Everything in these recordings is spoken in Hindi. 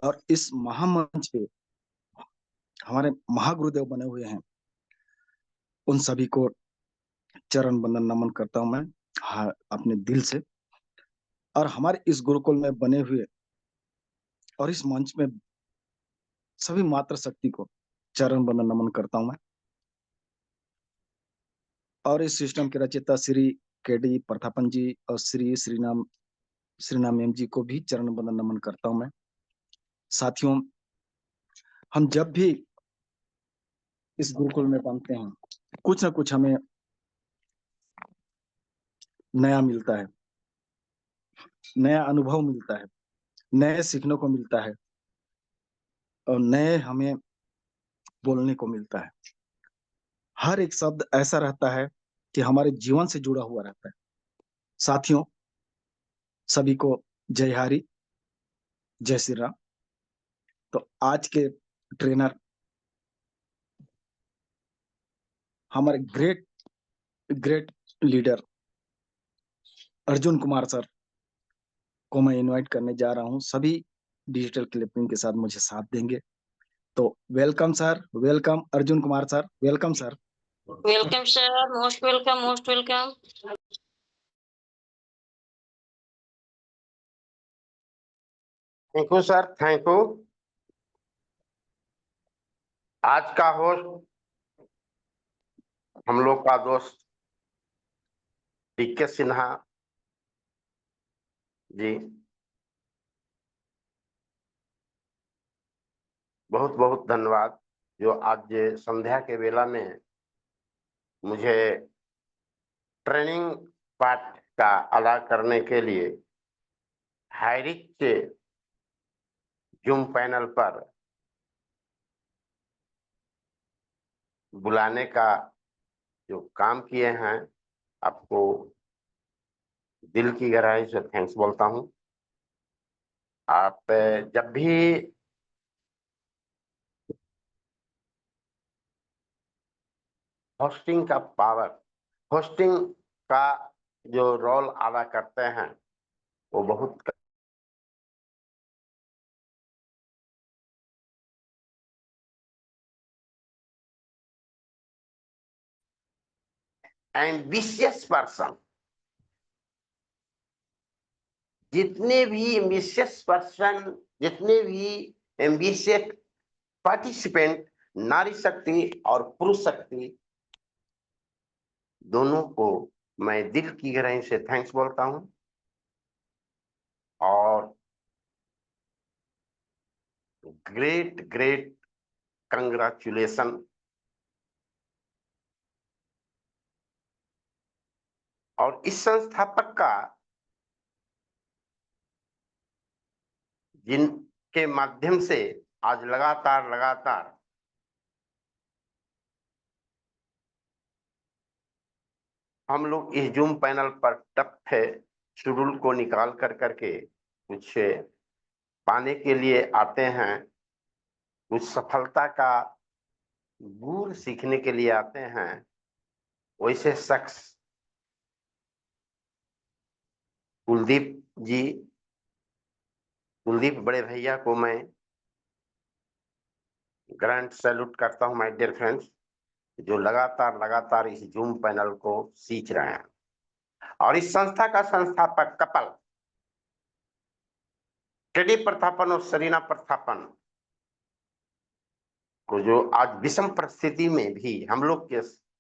और इस महामंच पे हमारे महागुरुदेव बने हुए हैं, उन सभी को चरण वंदन नमन करता हूं मैं, हाँ, अपने दिल से। और हमारे इस गुरुकुल में बने हुए और इस मंच में सभी मातृ शक्ति को चरण वंदन नमन करता हूं मैं। और इस सिस्टम के रचयिता श्री के.डी. प्रतापन जी और श्रीनाम मैम जी को भी चरण वंदन नमन करता हूं मैं। साथियों, हम जब भी इस गुरुकुल में पहुंचते हैं, कुछ ना कुछ हमें नया मिलता है, नया अनुभव मिलता है, नए सीखने को मिलता है और नए हमें बोलने को मिलता है। हर एक शब्द ऐसा रहता है कि हमारे जीवन से जुड़ा हुआ रहता है। साथियों, सभी को जय हरि, जय श्री राम। तो आज के ट्रेनर हमारे great great leader Arjun Kumar sir को मैं इनवाइट करने जा रहा हूं। सभी डिजिटल क्लिपिंग के साथ मुझे साथ देंगे। तो welcome sir, welcome Arjun Kumar sir, welcome sir. Welcome sir, most welcome, most welcome. Thank you sir, thank you. आज का होस्ट हम लोग का दोस्त डी.के. सिन्हा जी, बहुत बहुत धन्यवाद जो आज संध्या के बेला में मुझे ट्रेनिंग पार्ट का अदा करने के लिए हाईरिच से जूम पैनल पर बुलाने का जो काम किए हैं, आपको दिल की गहराई से थैंक्स बोलता हूं। आप जब भी होस्टिंग का पावर, होस्टिंग का जो रोल अदा करते हैं वो बहुत एम्बिशियस पर्सन, जितने भी एम्बिशियस पर्सन, जितने भी एम्बिशियस पार्टिसिपेंट, नारी शक्ति और पुरुष शक्ति दोनों को मैं दिल की गहराई से थैंक्स बोलता हूं। और ग्रेट ग्रेट कंग्रेचुलेशन। और इस संस्थापक का, जिनके माध्यम से आज लगातार हम लोग इस जूम पैनल पर टफ शेड्यूल को निकाल करके कुछ पाने के लिए आते हैं, कुछ सफलता का गुर सीखने के लिए आते हैं, वैसे शख्स कुलदीप जी, कुलदीप बड़े भैया को मैं ग्रैंड सैल्यूट करता हूं माय डियर फ्रेंड्स, जो लगातार इस जूम पैनल को सींच रहे हैं। और इस संस्था का संस्थापक कपल के.डी. प्रतापन और सरीना प्रतापन को, जो आज विषम परिस्थिति में भी हम लोग के साथ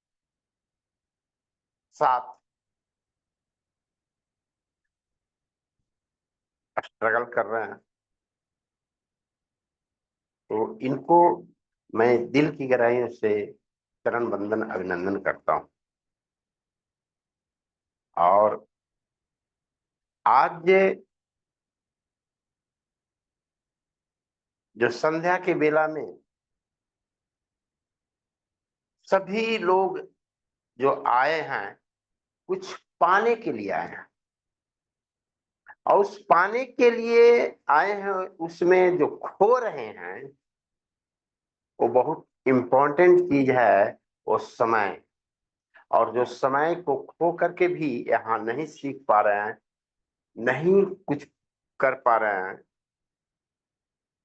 स्ट्रगल कर रहे हैं, तो इनको मैं दिल की गहराई से चरण वंदन अभिनंदन करता हूं। और आज जो संध्या के बेला में सभी लोग जो आए हैं, कुछ पाने के लिए आए हैं, और उस पाने के लिए आए हैं, उसमें जो खो रहे हैं वो बहुत इंपॉर्टेंट चीज है, वो समय। और जो समय को खो करके भी यहाँ नहीं सीख पा रहे हैं, नहीं कुछ कर पा रहे हैं,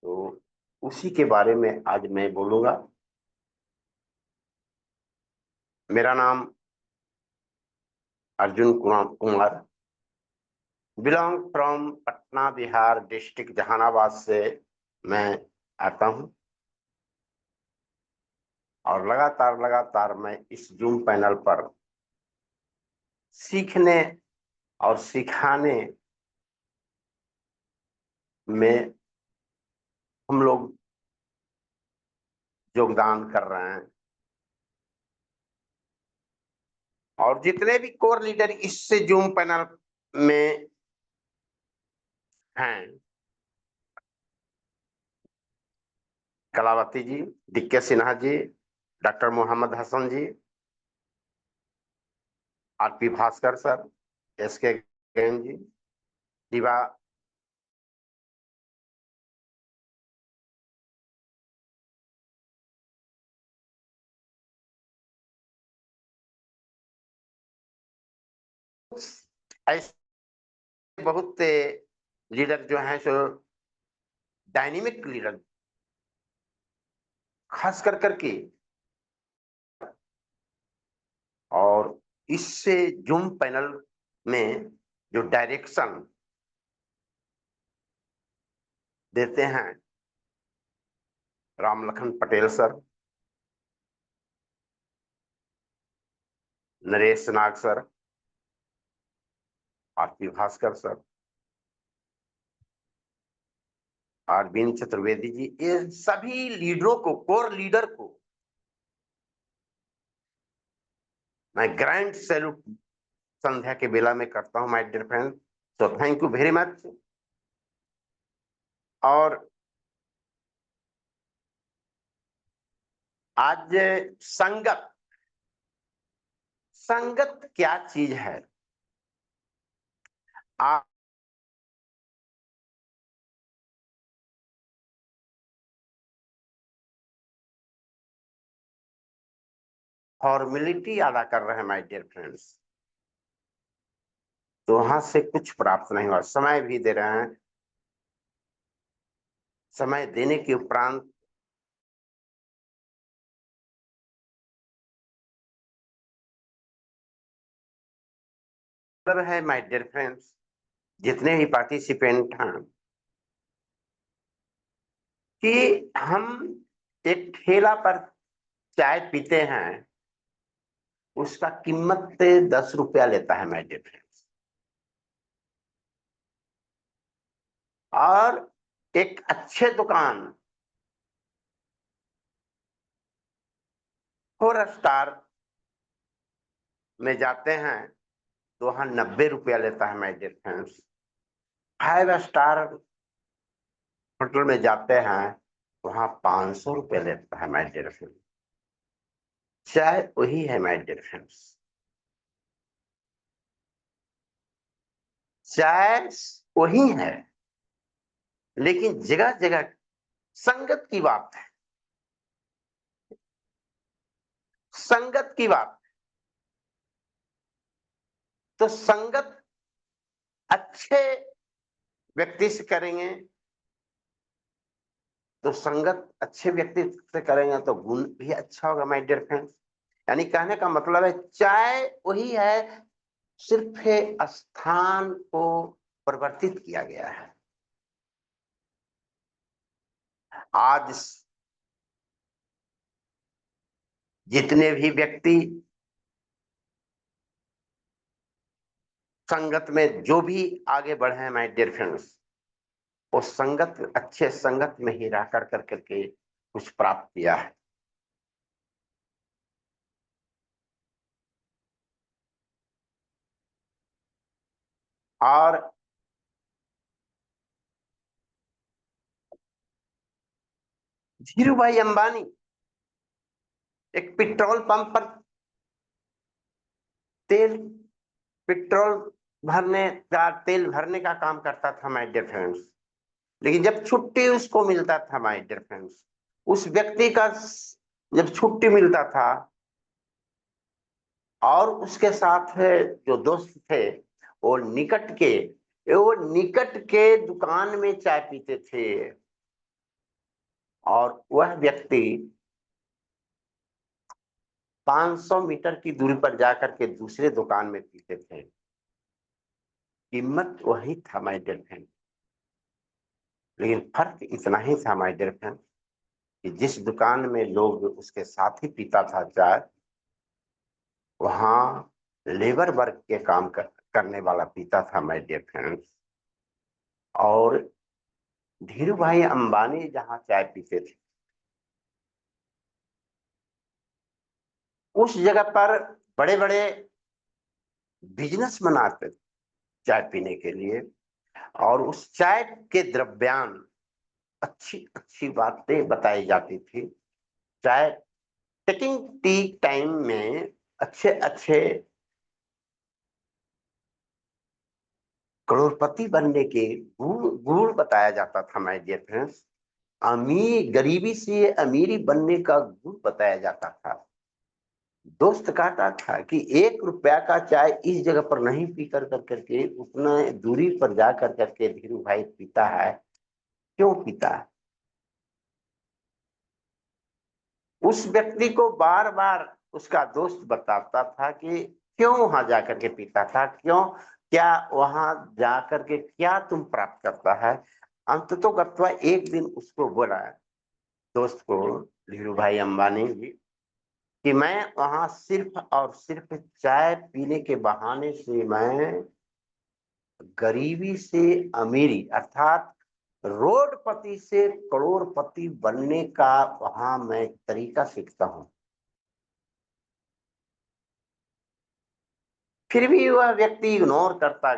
तो तो उसी के बारे में आज मैं बोलूंगा। मेरा नाम Arjun Kumar, belong from Patna Bihar district Jehanabad से मैं आता हूं, और लगातार मैं इस जूम पैनल पर सीखने और सिखाने में हम लोग योगदान कर रहे हैं। और जितने भी कोर लीडर इससे जूम पैनल में हैं, Kalawati ji, DK Sinha ji, doctor Mohammad Hasan ji, RP Bhaskar sir, SK Gain ji, दिवा ऐसे बहुत से लीडर जो हैं सो डायनेमिक लीडर, खास कर करके, और इससे जूम पैनल में जो डायरेक्शन देते हैं Ram Lakhan Patel sir, Naresh Nag sir, RP Bhaskar sir, Arvind Chaturvedi ji, ये सभी लीडरों को, कोर लीडर को मैं ग्रैंड सैल्यूट संध्या के बेला में करता हूं, my dear friend. So thank you very much. और आज संगत संगत क्या चीज है, आप फॉर्मेलिटी अदा कर रहे हैं माय डियर फ्रेंड्स, तो वहां से कुछ प्राप्त नहीं हुआ। समय भी दे रहे हैं, समय देने के उपरांत है माय डियर फ्रेंड्स, जितने भी पार्टिसिपेंट हैं, कि हम एक ठेला पर चाय पीते हैं, उसका कीमत 10 रुपया लेता है माय डियर फ्रेंड्स, और एक अच्छे दुकान 4 स्टार में जाते हैं तो वहां 90 रुपया लेता है my dear friends. 5 star hotel में जाते हैं वहां 500 रुपया लेता है माय डियर फ्रेंड्स। चाय वही है माय डियर फ्रेंड्स, चाय वही है, लेकिन जगह जगह संगत की बात है, संगत की बात। तो संगत अच्छे व्यक्ति से करेंगे, तो संगत अच्छे व्यक्ति से करेंगे तो गुण भी अच्छा होगा माय डियर फ्रेंड्स। यानी कहने का मतलब है चाय वही है, सिर्फ स्थान को परिवर्तित किया गया है। आज जितने भी व्यक्ति संगत में जो भी आगे बढ़े हैं माय डियर फ्रेंड्स, वो संगत, अच्छे संगत में ही रह कर करके कुछ प्राप्त किया है। और धीरू भाई अंबानी एक पेट्रोल पंप पर पेट्रोल तेल भरने का काम करता था माय डियर फ्रेंड्स, लेकिन जब छुट्टी उसको मिलता था माय डियर फ्रेंड्स, उस व्यक्ति का जब छुट्टी मिलता था और उसके साथ जो दोस्त थे वो निकट के दुकान में चाय पीते थे, और वह व्यक्ति 500 मीटर की दूरी पर जाकर के दूसरे दुकान में पीते थे। कीमत वही था माय डियर फ्रेंड, लेकिन फर्क इतना ही था माय डियर फ्रेंड कि जिस दुकान में लोग उसके साथ ही पीता था चाय, वहां लेबर वर्ग के काम करने वाला पीता था माय डियर फ्रेंड्स। और धीरू भाई अंबानी जहां चाय पीते थे, उस जगह पर बड़े बड़े बिजनेस बनाते थे चाय पीने के लिए, और उस चाय के द्रव्यान अच्छी अच्छी बातें बताई जाती थी। चाय टेकिंग टी टाइम में अच्छे अच्छे करोड़पति बनने के गुण गुण बताया जाता था माय डियर फ्रेंड्स। गरीबी से अमीरी बनने का गुण बताया जाता था। दोस्त कहता था कि 1 रुपया का चाय इस जगह पर नहीं पी कर करके उतना दूरी पर जा कर करके धीरू भाई पीता है, क्यों पीता है? उस व्यक्ति को बार बार उसका दोस्त बताता था कि क्यों वहां जाकर के पीता था, क्यों, क्या वहां जाकर के क्या तुम प्राप्त करता है। अंततोगत्वा एक दिन उसको बोला, दोस्त को, धीरू भाई अंबानी जी, कि मैं वहां सिर्फ और सिर्फ चाय पीने के बहाने से मैं गरीबी से अमीरी अर्थात रोडपति से करोड़पति बनने का वहां मैं तरीका सीखता हूं। फिर भी वह व्यक्ति इग्नोर करता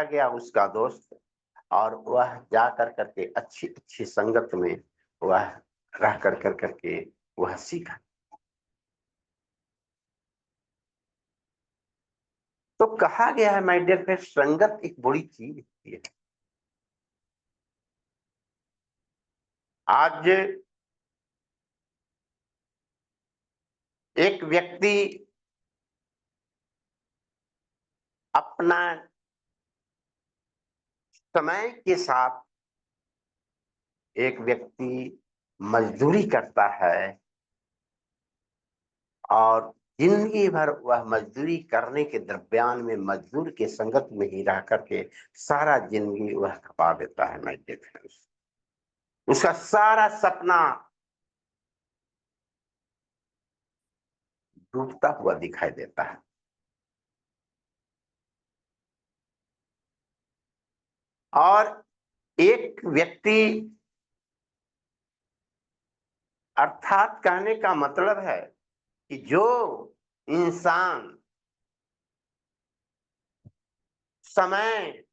गया उसका दोस्त, और वह जा कर करके अच्छी अच्छी संगत में वह रह कर करके वह सीखा। तो कहा गया है माय डियर फ्रेंड, संगत एक बड़ी चीज होती है। आज एक व्यक्ति अपना समय के साथ एक व्यक्ति मजदूरी करता है, और जिंदगी भर वह मजदूरी करने के दरमियान में मजदूर के संगत में ही रह करके सारा जिंदगी वह खपा देता है माय डियर फ्रेंड्स। उसका सारा सपना डूबता हुआ दिखाई देता है। और एक व्यक्ति, अर्थात कहने का मतलब है कि जो इंसान समय,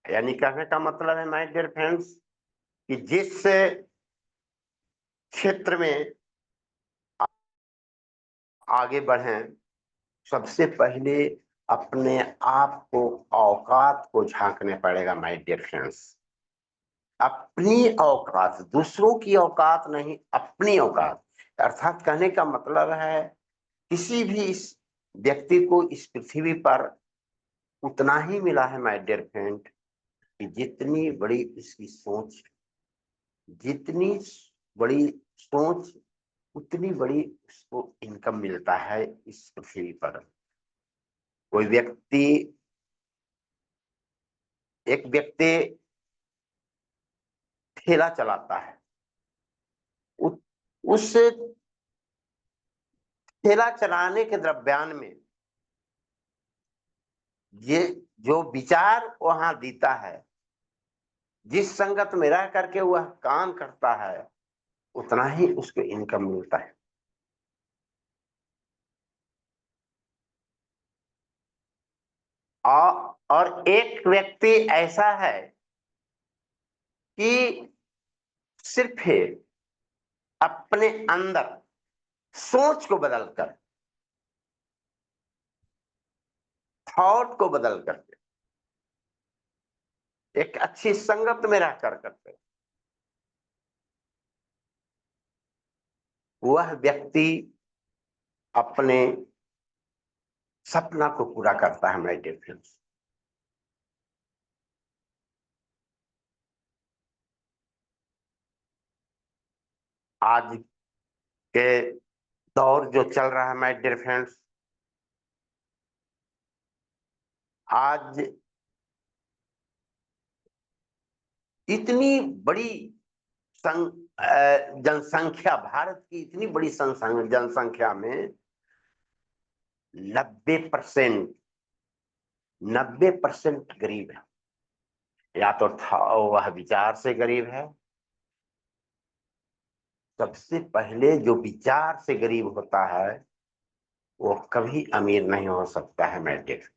यानी कहने का मतलब है माय डियर फ्रेंड्स कि जिस क्षेत्र में आगे बढ़े, सबसे पहले अपने आप को, औकात को झांकने पड़ेगा माय डियर फ्रेंड्स। अपनी औकात, दूसरों की औकात नहीं, अपनी औकात। अर्थात कहने का मतलब है किसी भी इस व्यक्ति को इस पृथ्वी पर उतना ही मिला है माय डियर फ्रेंड कि जितनी बड़ी इसकी सोच, जितनी बड़ी सोच उतनी बड़ी उसको इनकम मिलता है इस पृथ्वी पर। कोई व्यक्ति, एक व्यक्ति ठेला चलाता है, उस ठेला चलाने के दरम्यान में ये जो विचार वहां देता है, जिस संगत में रह करके वह काम करता है, उतना ही उसको इनकम मिलता है। और एक व्यक्ति ऐसा है कि सिर्फ अपने अंदर सोच को बदलकर, थॉट को बदल करके, एक अच्छी संगत में रह कर करके वह व्यक्ति अपने सपना को पूरा करता है माय डियर फ्रेंड्स। आज के दौर जो चल रहा है माय डियर फ्रेंड्स, आज इतनी बड़ी जनसंख्या, भारत की इतनी बड़ी जनसंख्या में 90% गरीब है। या तो वह विचार से गरीब है। सबसे पहले जो विचार से गरीब होता है वो कभी अमीर नहीं हो सकता है माय डियर।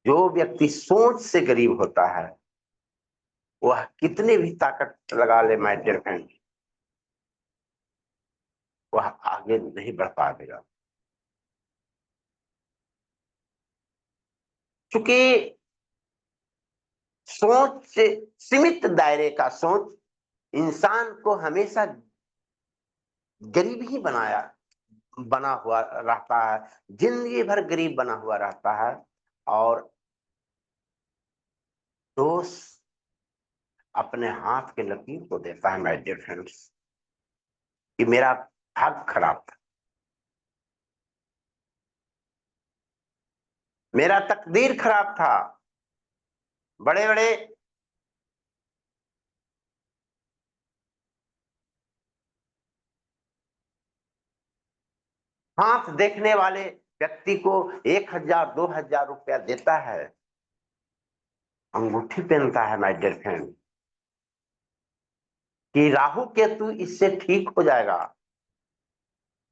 जो व्यक्ति सोच से गरीब होता है वह कितने भी ताकत लगा ले माय डियर फ्रेंड, वह आगे नहीं बढ़ पाएगा। क्योंकि सोच से सीमित दायरे का सोच इंसान को हमेशा गरीब ही बना हुआ रहता है, जिंदगी भर गरीब बना हुआ रहता है। और दोष अपने हाथ के लकीर को देता है माय डियर फ्रेंड्स कि मेरा भाग्य खराब था, मेरा तकदीर खराब था। बड़े बड़े हाथ देखने वाले व्यक्ति को 1000 2000 रुपया देता है, अंगूठी पहनता है माय डियर फ्रेंड कि राहु केतु इससे ठीक हो जाएगा।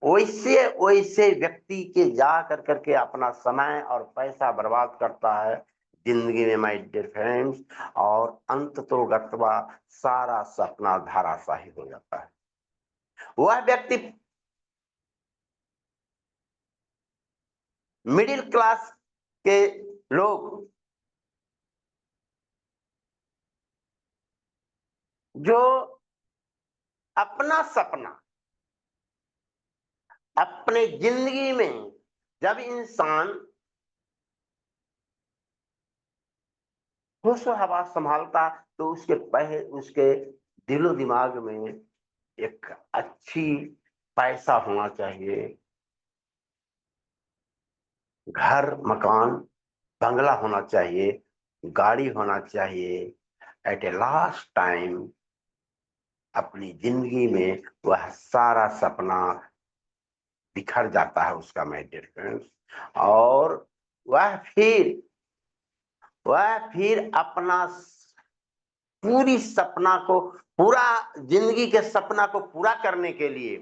वैसे वैसे व्यक्ति के जा कर करके अपना समय और पैसा बर्बाद करता है जिंदगी में माय डियर फ्रेंड्स, और अंत तो गत्वा सारा सपना धाराशाही हो जाता है। वह व्यक्ति मिडिल क्लास के लोग जो अपना सपना अपने जिंदगी में, जब इंसान होश हवास संभालता तो उसके दिलो दिमाग में एक अच्छी पैसा होना चाहिए, घर मकान बंगला होना चाहिए, गाड़ी होना चाहिए। एट ए लास्ट टाइम अपनी जिंदगी में वह सारा सपना बिखर जाता है उसका माय डियर फ्रेंड्स। और वह फिर अपना पूरी सपना को पूरा जिंदगी के सपना को पूरा करने के लिए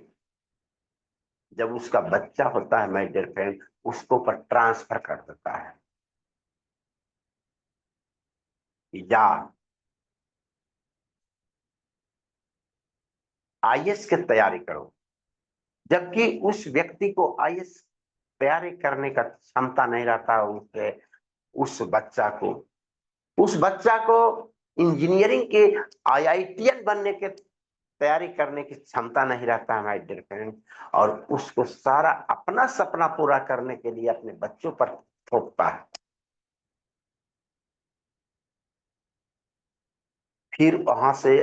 जब उसका बच्चा होता है माय डियर फ्रेंड उसको पर ट्रांसफर कर देता है कि जा आईएएस की तैयारी करो, जबकि उस व्यक्ति को आईएएस तैयारी करने का क्षमता नहीं रहता। उस बच्चा को इंजीनियरिंग के आईआईटीएन बनने के तैयारी करने की क्षमता नहीं रहता है माय डियर फ्रेंड, और उसको सारा अपना सपना पूरा करने के लिए अपने बच्चों पर थोपता है। फिर वहां से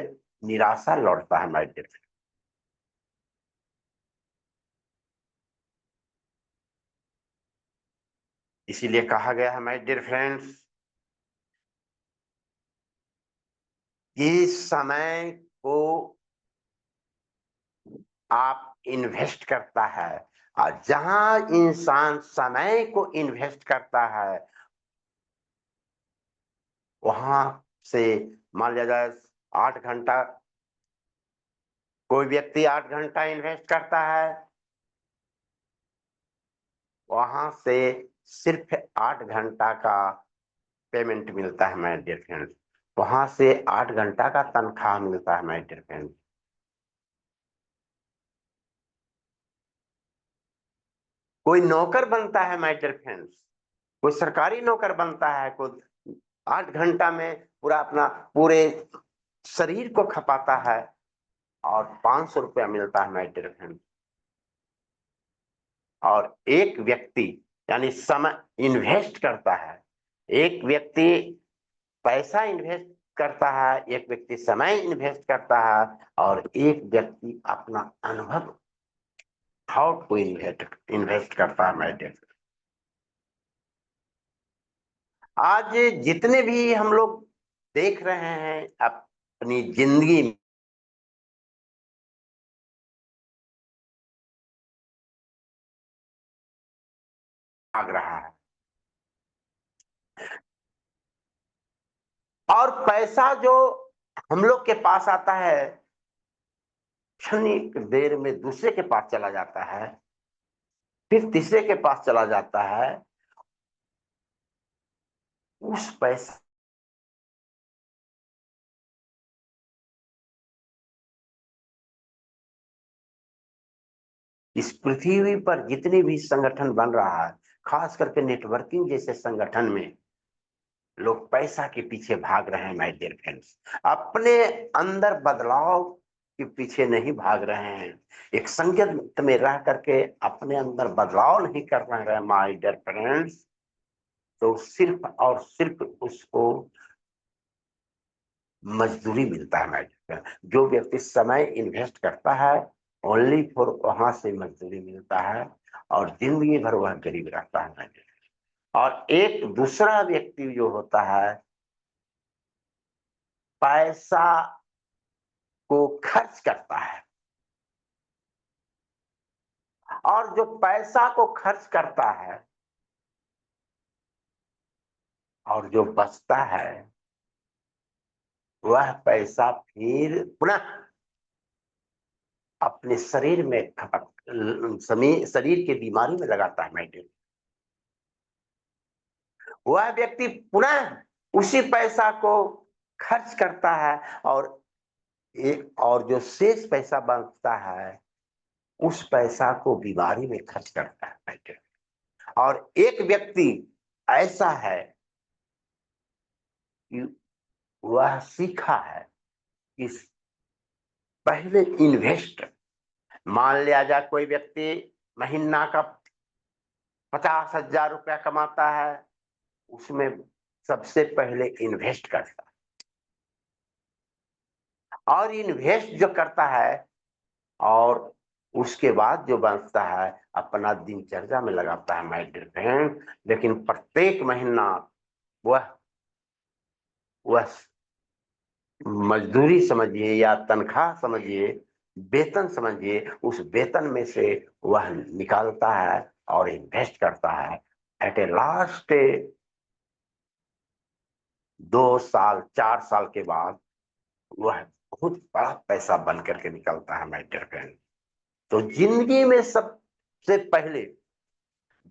निराशा लौटता है माय डियर फ्रेंड। इसीलिए कहा गया है माय डियर फ्रेंड्स कि समय को आप इन्वेस्ट करता है, और जहां इंसान समय को इन्वेस्ट करता है वहां से मान लिया जाए 8 घंटा, कोई व्यक्ति 8 घंटा इन्वेस्ट करता है, वहां से सिर्फ 8 घंटा का पेमेंट मिलता है माय डियर फ्रेंड्स, वहां से 8 घंटा का तनख्वाह मिलता है माय डियर फ्रेंड्स। कोई नौकर बनता है माय डियर फ्रेंड्स, कोई सरकारी नौकर बनता है, कोई 8 घंटा में पूरे शरीर को खपाता है और 500 रुपया मिलता है माय डियर फ्रेंड्स। और एक व्यक्ति यानी समय इन्वेस्ट करता है, एक व्यक्ति पैसा इन्वेस्ट करता है, एक व्यक्ति समय इन्वेस्ट करता है और एक व्यक्ति अपना अनुभव थॉट को इन्वेस्ट करता है। माय डियर, आज जितने भी हम लोग देख रहे हैं अपनी जिंदगी में, भाग रहा है और पैसा जो हम लोग के पास आता है क्षणिक देर में दूसरे के पास चला जाता है, फिर तीसरे के पास चला जाता है। उस पैसा इस पृथ्वी पर जितने भी संगठन बन रहा है, खास करके नेटवर्किंग जैसे संगठन में लोग पैसा के पीछे भाग रहे हैं। माय डियर फ्रेंड्स, अपने अंदर बदलाव के पीछे नहीं भाग रहे हैं, एक संगत में रह करके अपने अंदर बदलाव नहीं कर रहे हैं। माय डियर फ्रेंड्स, तो सिर्फ और सिर्फ उसको मजदूरी मिलता है। माय डियर फ्रेंड्स, जो व्यक्ति समय इन्वेस्ट करता है ओनली फॉर वहां से मजदूरी मिलता है और जिंदगी भर वह गरीब रहता है। माय डियर, और एक दूसरा व्यक्ति जो होता है पैसा को खर्च करता है, और जो पैसा को खर्च करता है और जो बचता है वह पैसा फिर पुनः अपने शरीर में शरीर के बीमारी में लगाता है। माय, वह व्यक्ति पुनः उसी पैसा को खर्च करता है और जो शेष पैसा बचता है उस पैसा को बीमारी में खर्च करता है। और एक व्यक्ति ऐसा है कि वह सीखा है कि पहले इन्वेस्ट, मान लिया जाए कोई व्यक्ति महीना का 50,000 रुपया कमाता है, उसमें सबसे पहले इन्वेस्ट करता है और इन्वेस्ट जो करता है और उसके बाद जो बचता है अपना दिनचर्या में लगाता है। माय डियर फ्रेंड, लेकिन प्रत्येक महीना वह मजदूरी समझिए या तनख्वाह समझिए, वेतन समझिए, उस वेतन में से वह निकालता है और इन्वेस्ट करता है। एट ए लास्ट 2 साल 4 साल के बाद वह बहुत बड़ा पैसा बन करके निकलता है। माय डियर फ्रेंड, तो जिंदगी में सबसे पहले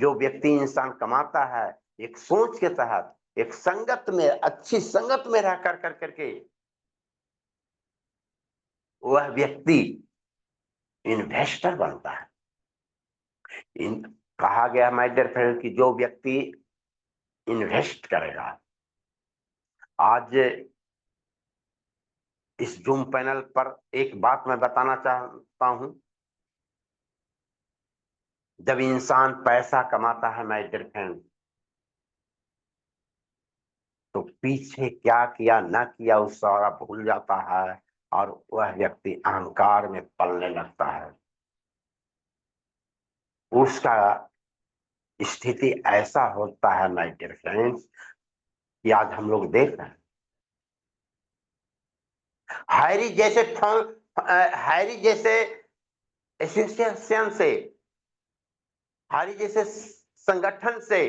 जो व्यक्ति इंसान कमाता है एक सोच के तहत, एक संगत में, अच्छी संगत में रह कर करके वह व्यक्ति इन्वेस्टर बनता है। कहा गया माय डियर फ्रेंड कि जो व्यक्ति इन्वेस्ट करेगा, आज इस जूम पैनल पर एक बात मैं बताना चाहता हूं, जब इंसान पैसा कमाता है माय डियर फ्रेंड, तो पीछे क्या किया न किया उस सारा भूल जाता है और वह व्यक्ति अहंकार में पलने लगता है। उसका स्थिति ऐसा होता है माय डियर फ्रेंड्स कि आज हम लोग देख रहे हैं हैरी जैसे एसोसिएशन से, हैरी जैसे संगठन से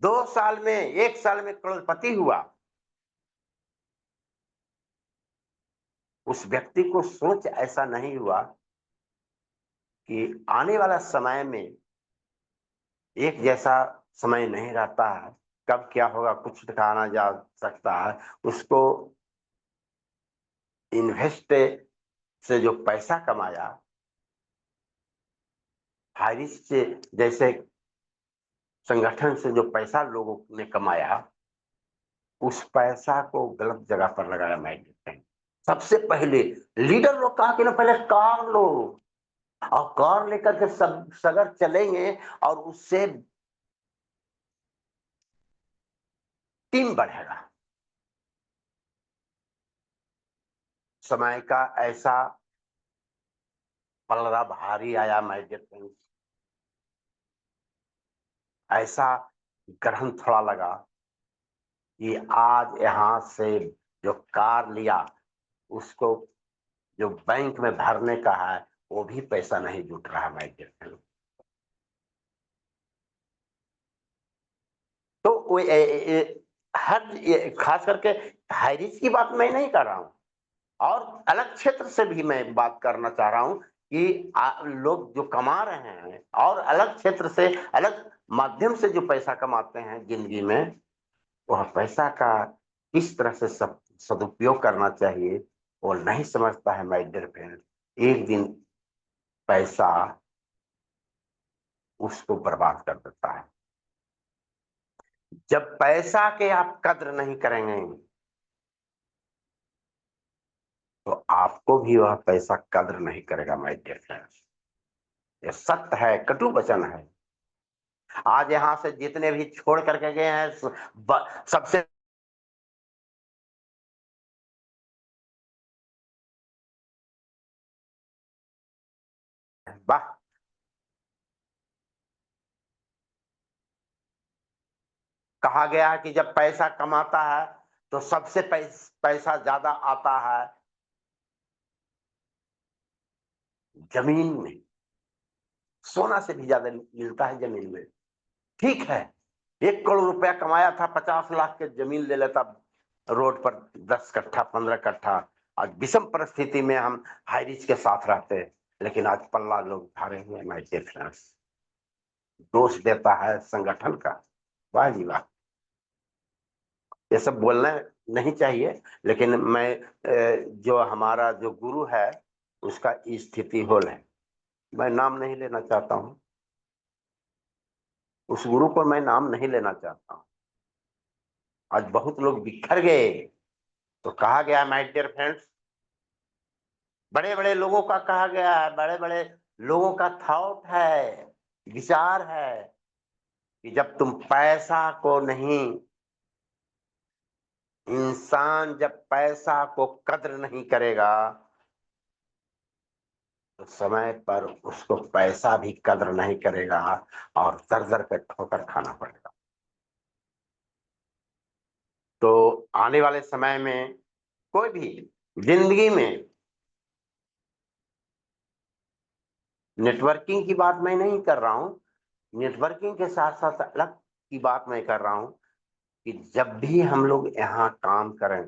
2 साल में 1 साल में करोड़पति हुआ। उस व्यक्ति को सोच ऐसा नहीं हुआ कि आने वाला समय में एक जैसा समय नहीं रहता है, कब क्या होगा कुछ दिखाना जा सकता है। उसको इन्वेस्ट से जो पैसा कमाया, हारिस से जैसे संगठन से जो पैसा लोगों ने कमाया, उस पैसा को गलत जगह पर लगाया। मैं सबसे पहले लीडर लोग कहा कि ना पहले कार लो और कार लेकर के सब सगर चलेंगे और उससे टीम बढ़ेगा। समय का ऐसा पलड़ा भारी आया माय डियर फ्रेंड्स, ऐसा ग्रहण थोड़ा लगा कि आज यहाँ से जो कार लिया उसको जो बैंक में भरने का है वो भी पैसा नहीं जुट रहा माय डियर फ्रेंड्स। तो वो खास करके हाई रिस्क की बात मैं नहीं कर रहा हूँ, और अलग क्षेत्र से भी मैं बात करना चाह रहा हूँ कि लोग जो कमा रहे हैं और अलग क्षेत्र से अलग माध्यम से जो पैसा कमाते हैं जिंदगी में, वह पैसा का किस तरह से सदुपयोग करना चाहिए वो नहीं समझता है माय डियर फ्रेंड। एक दिन पैसा उसको बर्बाद कर देता है। जब पैसा के आप कद्र नहीं करेंगे तो आपको भी वह पैसा कद्र नहीं करेगा माय डियर फ्रेंड्स। ये सत्य है, कटु वचन है। आज यहाँ से जितने भी छोड़ करके गए हैं सबसे वाह, कहा गया है कि जब पैसा कमाता है तो सबसे पैसा ज्यादा आता है जमीन में, सोना से भी ज्यादा मिलता है जमीन में। ठीक है, 1 करोड़ रुपया कमाया था, 50 लाख के जमीन ले लेता रोड पर, 10 कट्ठा 15 कट्ठा। आज विषम परिस्थिति में हम हाई रिच के साथ रहते हैं, लेकिन आज पल्ला लोग भारे हुए माय डियर फ्रेंड्स। दोष देता है संगठन का। वाह जी वाह, ये सब बोलना नहीं चाहिए, लेकिन मैं जो हमारा जो गुरु है उसका स्थिति होल है, मैं नाम नहीं लेना चाहता हूं, उस गुरु को मैं नाम नहीं लेना चाहता हूं। आज बहुत लोग बिखर गए। तो कहा गया माय डियर फ्रेंड्स, बड़े बड़े लोगों का कहा गया है, बड़े बड़े लोगों का थॉट है, विचार है कि जब तुम पैसा को नहीं, इंसान जब पैसा को कद्र नहीं करेगा तो समय पर उसको पैसा भी कद्र नहीं करेगा और दर दर पे ठोकर खाना पड़ेगा। तो आने वाले समय में कोई भी जिंदगी में, नेटवर्किंग की बात मैं नहीं कर रहा हूं, नेटवर्किंग के साथ साथ अलग की बात मैं कर रहा हूं कि जब भी हम लोग यहाँ काम करें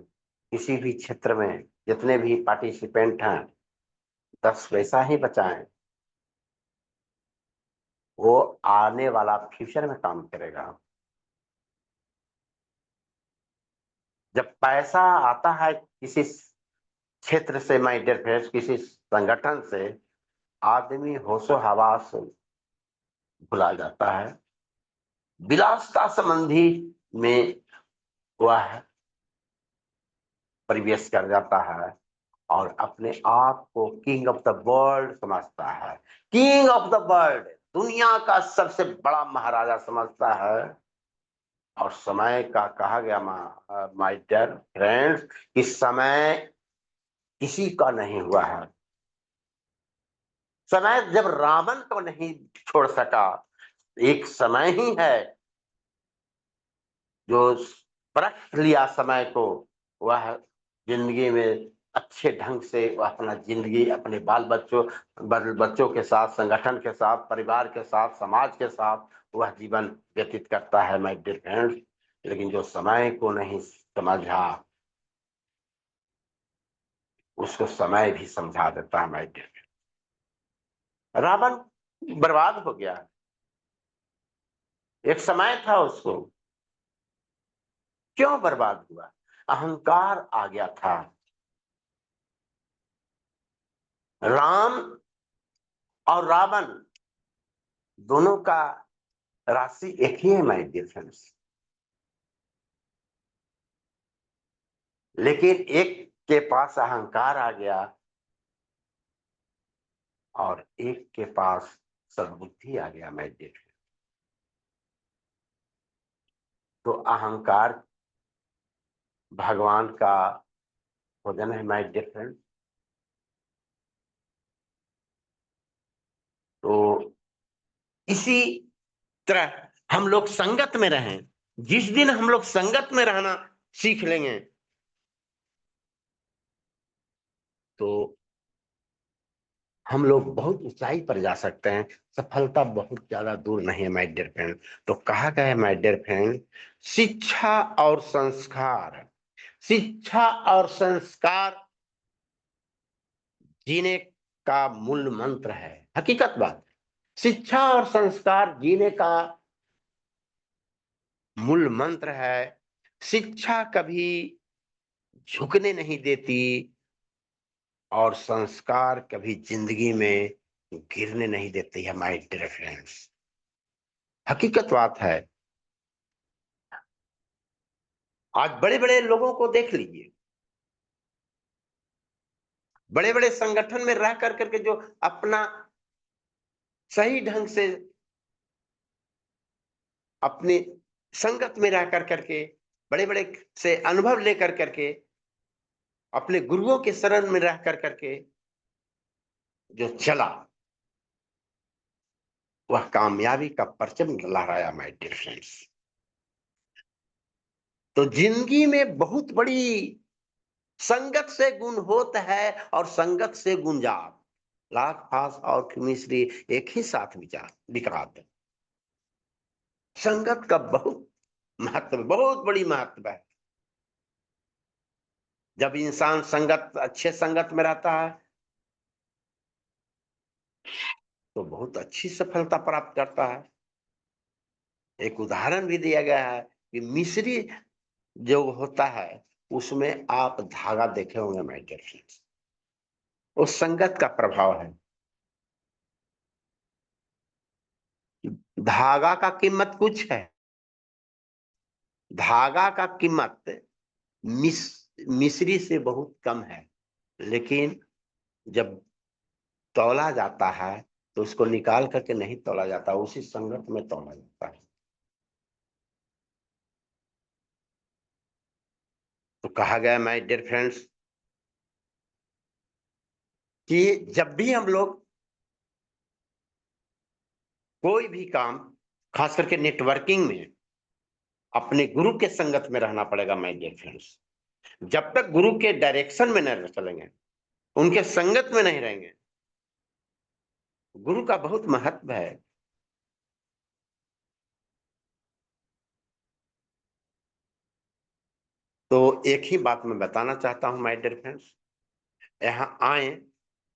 किसी भी क्षेत्र में, जितने भी पार्टिसिपेंट हैं 10 पैसा ही बचाएं, वो आने वाला फ्यूचर में काम करेगा। जब पैसा आता है किसी क्षेत्र से माय डियर फ्रेंड्स, किसी संगठन से, आदमी होशो हवास भुला जाता है, विलासता संबंधी में वह प्रवेश कर जाता है और अपने आप को किंग ऑफ द वर्ल्ड समझता है। किंग ऑफ द वर्ल्ड, दुनिया का सबसे बड़ा महाराजा समझता है। और समय का कहा गया माय डियर फ्रेंड्स कि समय किसी का नहीं हुआ है। समय जब रावण को नहीं छोड़ सका, एक समय ही है जो परख लिया समय को, वह जिंदगी में अच्छे ढंग से वह अपना जिंदगी अपने बाल बच्चों के साथ, संगठन के साथ, परिवार के साथ, समाज के साथ वह जीवन व्यतीत करता है माय डियर फ्रेंड्स। लेकिन जो समय को नहीं समझा उसको समय भी समझा देता है माय डियर। रावण बर्बाद हो गया, एक समय था उसको। क्यों बर्बाद हुआ? अहंकार आ गया था। राम और रावण दोनों का राशि एक ही है माय डियर फ्रेंड्स, लेकिन एक के पास अहंकार आ गया और एक के पास सद्बुद्धि आ गया माय डियर फ्रेंड्स। तो अहंकार भगवान का भोजन है माय डियर फ्रेंड्स, तो इसी तरह हम लोग संगत में रहें। जिस दिन हम लोग संगत में रहना सीख लेंगे तो हम लोग बहुत ऊंचाई पर जा सकते हैं। सफलता बहुत ज्यादा दूर नहीं है माय डियर फ्रेंड। तो कहा गया है माय डियर फ्रेंड, शिक्षा और संस्कार, शिक्षा और संस्कार जीने का मूल मंत्र है। हकीकत बात, शिक्षा और संस्कार जीने का मूल मंत्र है। शिक्षा कभी झुकने नहीं देती और संस्कार कभी जिंदगी में गिरने नहीं देती है माय डियर फ्रेंड्स। हकीकत बात है। आज बड़े बड़े लोगों को देख लीजिए, बड़े बड़े संगठन में रह कर करके जो अपना सही ढंग से अपनी संगत में रह कर करके बड़े बड़े से अनुभव लेकर करके अपने गुरुओं के शरण में रह कर करके जो चला वह कामयाबी का परचम लहराया माय डियर फ्रेंड्स। तो जिंदगी में बहुत बड़ी संगत से गुण होता है और संगत से गुंजार, लाख फास और मिश्री एक ही साथ विचार विकरात। संगत का बहुत महत्व, बहुत बड़ी महत्व है। जब इंसान संगत अच्छे संगत में रहता है तो बहुत अच्छी सफलता प्राप्त करता है। एक उदाहरण भी दिया गया है कि मिश्री जो होता है उसमें आप धागा देखे होंगे माय डियर फ्रेंड्स, उस संगत का प्रभाव है। धागा का कीमत कुछ है, धागा का कीमत मिश्री से बहुत कम है, लेकिन जब तौला जाता है तो उसको निकाल करके नहीं तौला जाता, उसी संगत में तौला जाता है। तो कहा गया माय डियर फ्रेंड्स कि जब भी हम लोग कोई भी काम, खास करके नेटवर्किंग में, अपने गुरु के संगत में रहना पड़ेगा माय डियर फ्रेंड्स। जब तक गुरु के डायरेक्शन में नहीं चलेंगे, उनके संगत में नहीं रहेंगे, गुरु का बहुत महत्व है। तो एक ही बात मैं बताना चाहता हूं माय डियर फ्रेंड्स, यहाँ आए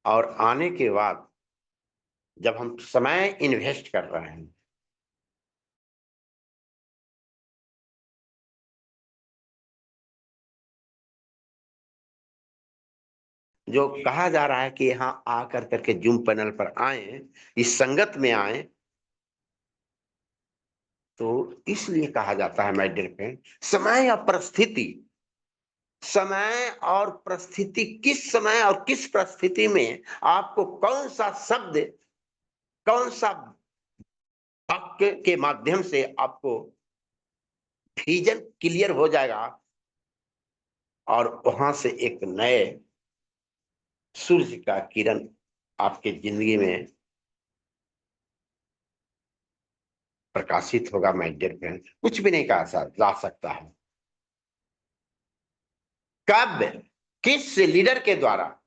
और आने के बाद जब हम समय इन्वेस्ट कर रहे हैं, जो कहा जा रहा है कि यहाँ आकर करके जूम पैनल पर आए, इस संगत में आए, तो इसलिए कहा जाता है माय डियर फ्रेंड, समय और परिस्थिति, समय और परिस्थिति, किस समय और किस परिस्थिति में आपको कौन सा शब्द, कौन सा वाक्य के माध्यम से आपको विजन क्लियर हो जाएगा और वहां से एक नए सूर्य का किरण आपके जिंदगी में प्रकाशित होगा माय डियर फ्रेंड। कुछ भी नहीं कहा जा सकता है कब, किस लीडर के द्वारा।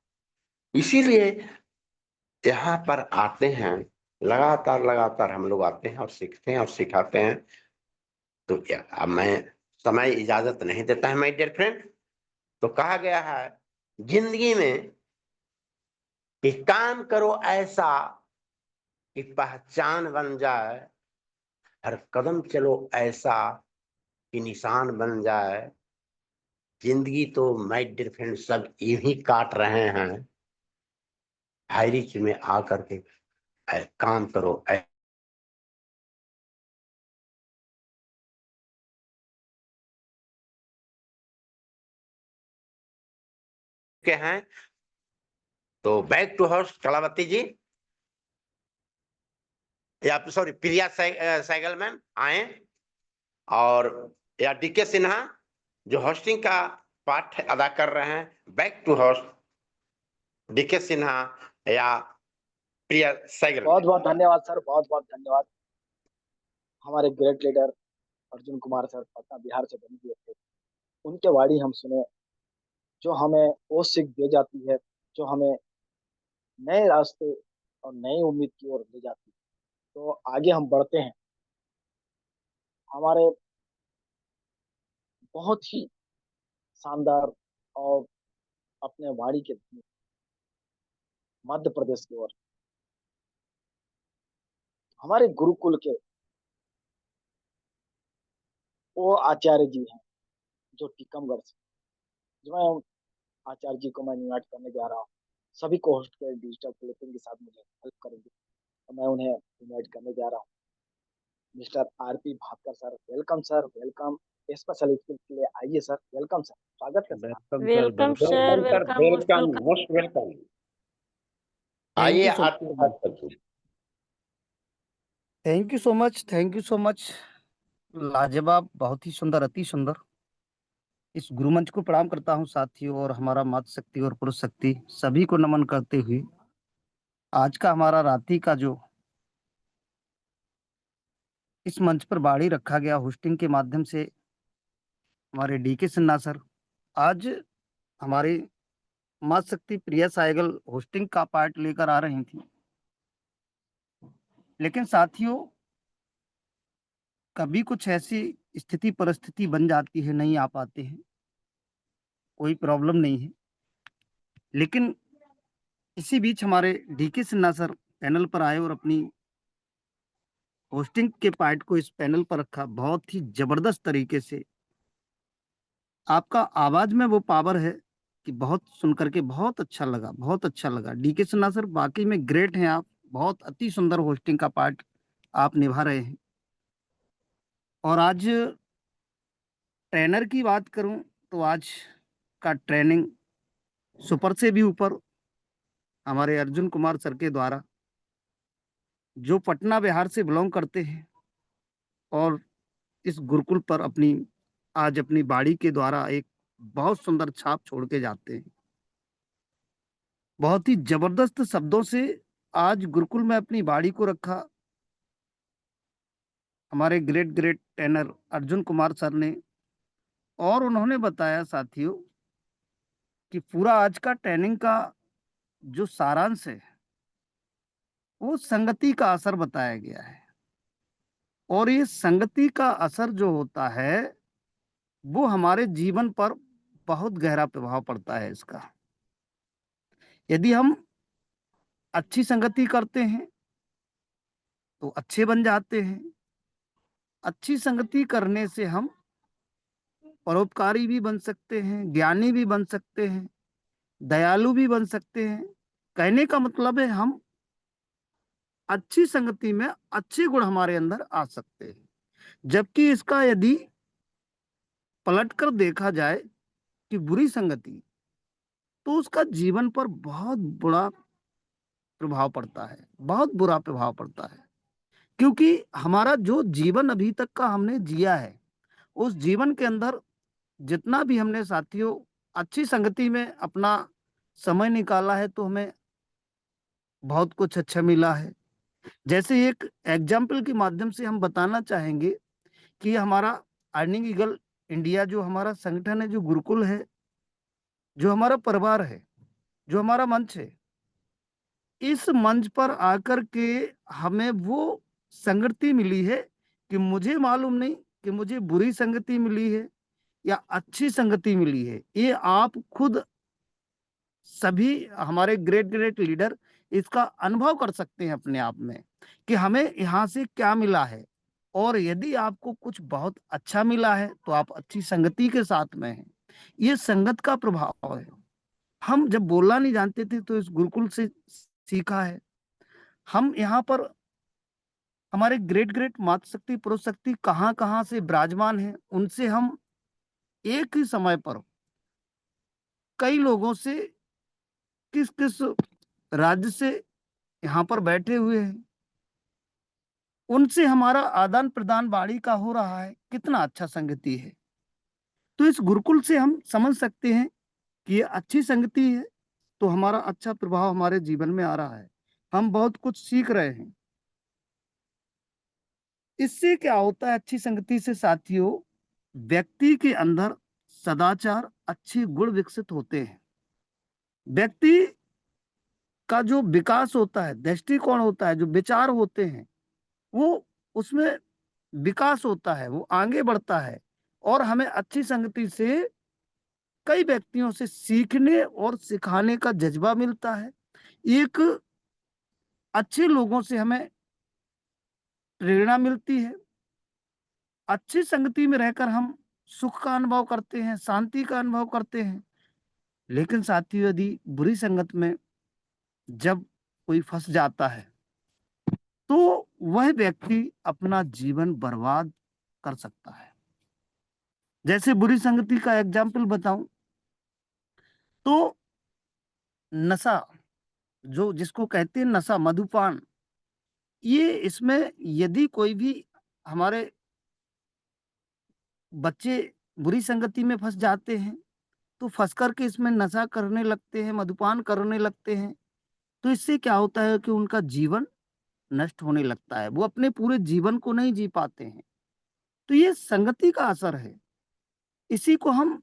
इसीलिए यहाँ पर आते हैं, लगातार लगातार हम लोग आते हैं और सीखते हैं और सिखाते हैं। तो अब मैं समय इजाजत नहीं देता है माय डियर फ्रेंड। तो कहा गया है जिंदगी में कि काम करो ऐसा कि पहचान बन जाए, हर कदम चलो ऐसा कि निशान बन जाए। जिंदगी तो माय डियर फ्रेंड सब यही काट रहे हैं, हाई रिच में आकर के काम करो के हैं। तो बैक टू हाउस कलावती जी या सॉरी प्रिया सैगल मैम आए, और या डीके सिन्हा जो होस्टिंग का पार्ट अदा कर रहे हैं। Back to house DK Sinha या प्रिया साइकिल बहुत बहुत धन्यवाद सर, बहुत बहुत धन्यवाद। हमारे great leader Arjun Kumar sir Patna Bihar से बने हुए थे, उनके वाणी हम सुने, जो हमें वो सीख दे जाती है, जो हमें नए रास्ते और नई उम्मीद की ओर ले जाती है। तो आगे हम बढ़ते हैं। हमारे बहुत ही शानदार और अपने वाणी के मध्य प्रदेश की ओर हमारे गुरुकुल के वो आचार्य जी हैं जो टीकमगढ़ से, जो मैं आचार्य जी को मैं इन्वाइट करने जा रहा हूँ। सभी को होस्ट के डिजिटल प्लेटफॉर्म के साथ मुझे हेल्प करेंगे, तो मैं उन्हें इन्वाइट करने जा रहा हूँ। Mister RP Bhaskar sir, welcome sir, welcome. Special skill के लिए आइए सर, वेलकम सर, स्वागत है sir. Welcome sir, welcome sir, welcome, most welcome, welcome. Most welcome. Thank आइए यू सो आपके साथ sir. Thank you so much, thank you so much. लाजवाब, बहुत ही सुंदर, अति सुंदर। इस गुरु मंच को प्रणाम करता हूँ साथियों, और हमारा मातृ शक्ति और पुरुष शक्ति सभी को नमन करते हुए आज का हमारा रात्रि का जो इस मंच पर बाड़ी रखा गया होस्टिंग के माध्यम से हमारे डीके सिन्हा सर आज हमारी मातृ शक्ति प्रिया साइगल होस्टिंग का पार्ट लेकर आ रही थी। लेकिन साथियों, कभी कुछ ऐसी स्थिति परिस्थिति बन जाती है, नहीं आ पाते हैं, कोई प्रॉब्लम नहीं है। लेकिन इसी बीच हमारे डीके सिन्हा सर पैनल पर आए और अपनी होस्टिंग के पार्ट को इस पैनल पर रखा। बहुत ही जबरदस्त तरीके से आपका आवाज में वो पावर है कि बहुत सुनकर के बहुत अच्छा लगा, बहुत अच्छा लगा। डीके सिन्हा सर वाकई में ग्रेट हैं आप, बहुत अति सुंदर होस्टिंग का पार्ट आप निभा रहे हैं। और आज ट्रेनर की बात करूं तो आज का ट्रेनिंग सुपर से भी ऊपर हमारे अर्जुन कुमार सर के द्वारा, जो पटना बिहार से बिलोंग करते हैं और इस गुरुकुल पर आज अपनी बाड़ी के द्वारा एक बहुत सुंदर छाप छोड़ के जाते हैं। बहुत ही जबरदस्त शब्दों से आज गुरुकुल में अपनी बाड़ी को रखा हमारे great great trainer Arjun Kumar sir ने। और उन्होंने बताया साथियों कि पूरा आज का ट्रेनिंग का जो सारांश है वो संगति का असर बताया गया है। और ये संगति का असर जो होता है वो हमारे जीवन पर बहुत गहरा प्रभाव पड़ता है इसका। यदि हम अच्छी संगति करते हैं तो अच्छे बन जाते हैं। अच्छी संगति करने से हम परोपकारी भी बन सकते हैं, ज्ञानी भी बन सकते हैं, दयालु भी बन सकते हैं। कहने का मतलब है हम अच्छी संगति में अच्छे गुण हमारे अंदर आ सकते हैं। जबकि इसका यदि पलट कर देखा जाए कि बुरी संगति, तो उसका जीवन पर बहुत बुरा प्रभाव पड़ता है, बहुत बुरा प्रभाव पड़ता है। क्योंकि हमारा जो जीवन अभी तक का हमने जिया है, उस जीवन के अंदर जितना भी हमने साथियों अच्छी संगति में अपना समय निकाला है, तो हमें बहुत कुछ अच्छा मिला है। जैसे एक एग्जाम्पल के माध्यम से हम बताना चाहेंगे कि हमारा अर्निंग ईगल इंडिया जो हमारा संगठन है, जो गुरुकुल है, जो हमारा परिवार है, जो हमारा मंच है, इस मंच पर आकर के हमें वो संगति मिली है कि मुझे मालूम नहीं कि मुझे बुरी संगति मिली है या अच्छी संगति मिली है। ये आप खुद सभी हमारे ग्रेट ग्रेट लीडर इसका अनुभव कर सकते हैं अपने आप में कि हमें यहाँ से क्या मिला है। और यदि आपको कुछ बहुत अच्छा मिला है तो आप अच्छी संगति के साथ में हैं। ये संगत का प्रभाव है। हम जब बोलना नहीं जानते थे तो इस गुरुकुल से सीखा है। हम यहाँ पर हमारे ग्रेट ग्रेट मातृ शक्ति पुरुष शक्ति कहाँ कहाँ से विराजमान है, उनसे हम एक ही समय पर कई लोगों से किस किस राज्य से यहाँ पर बैठे हुए हैं, उनसे हमारा आदान प्रदान बाड़ी का हो रहा है। कितना अच्छा संगति है। तो इस गुरुकुल से हम समझ सकते हैं कि ये अच्छी संगति है तो हमारा अच्छा प्रभाव हमारे जीवन में आ रहा है। हम बहुत कुछ सीख रहे हैं। इससे क्या होता है, अच्छी संगति से साथियों, व्यक्ति के अंदर सदाचार, अच्छे गुण विकसित होते हैं। व्यक्ति का जो विकास होता है, दृष्टिकोण होता है, जो विचार होते हैं, वो उसमें विकास होता है, वो आगे बढ़ता है। और हमें अच्छी संगति से कई व्यक्तियों से सीखने और सिखाने का जज्बा मिलता है। एक अच्छे लोगों से हमें प्रेरणा मिलती है। अच्छी संगति में रहकर हम सुख का अनुभव करते हैं, शांति का अनुभव करते हैं। लेकिन साथियों, यदि बुरी संगत में जब कोई फंस जाता है तो वह व्यक्ति अपना जीवन बर्बाद कर सकता है। जैसे बुरी संगति का एग्जाम्पल बताऊं तो नशा, जो जिसको कहते हैं नशा, मधुपान, ये इसमें यदि कोई भी हमारे बच्चे बुरी संगति में फंस जाते हैं तो फंस करके इसमें नशा करने लगते हैं, मधुपान करने लगते हैं। तो इससे क्या होता है कि उनका जीवन नष्ट होने लगता है, वो अपने पूरे जीवन को नहीं जी पाते हैं। तो ये संगति का असर है। इसी को हम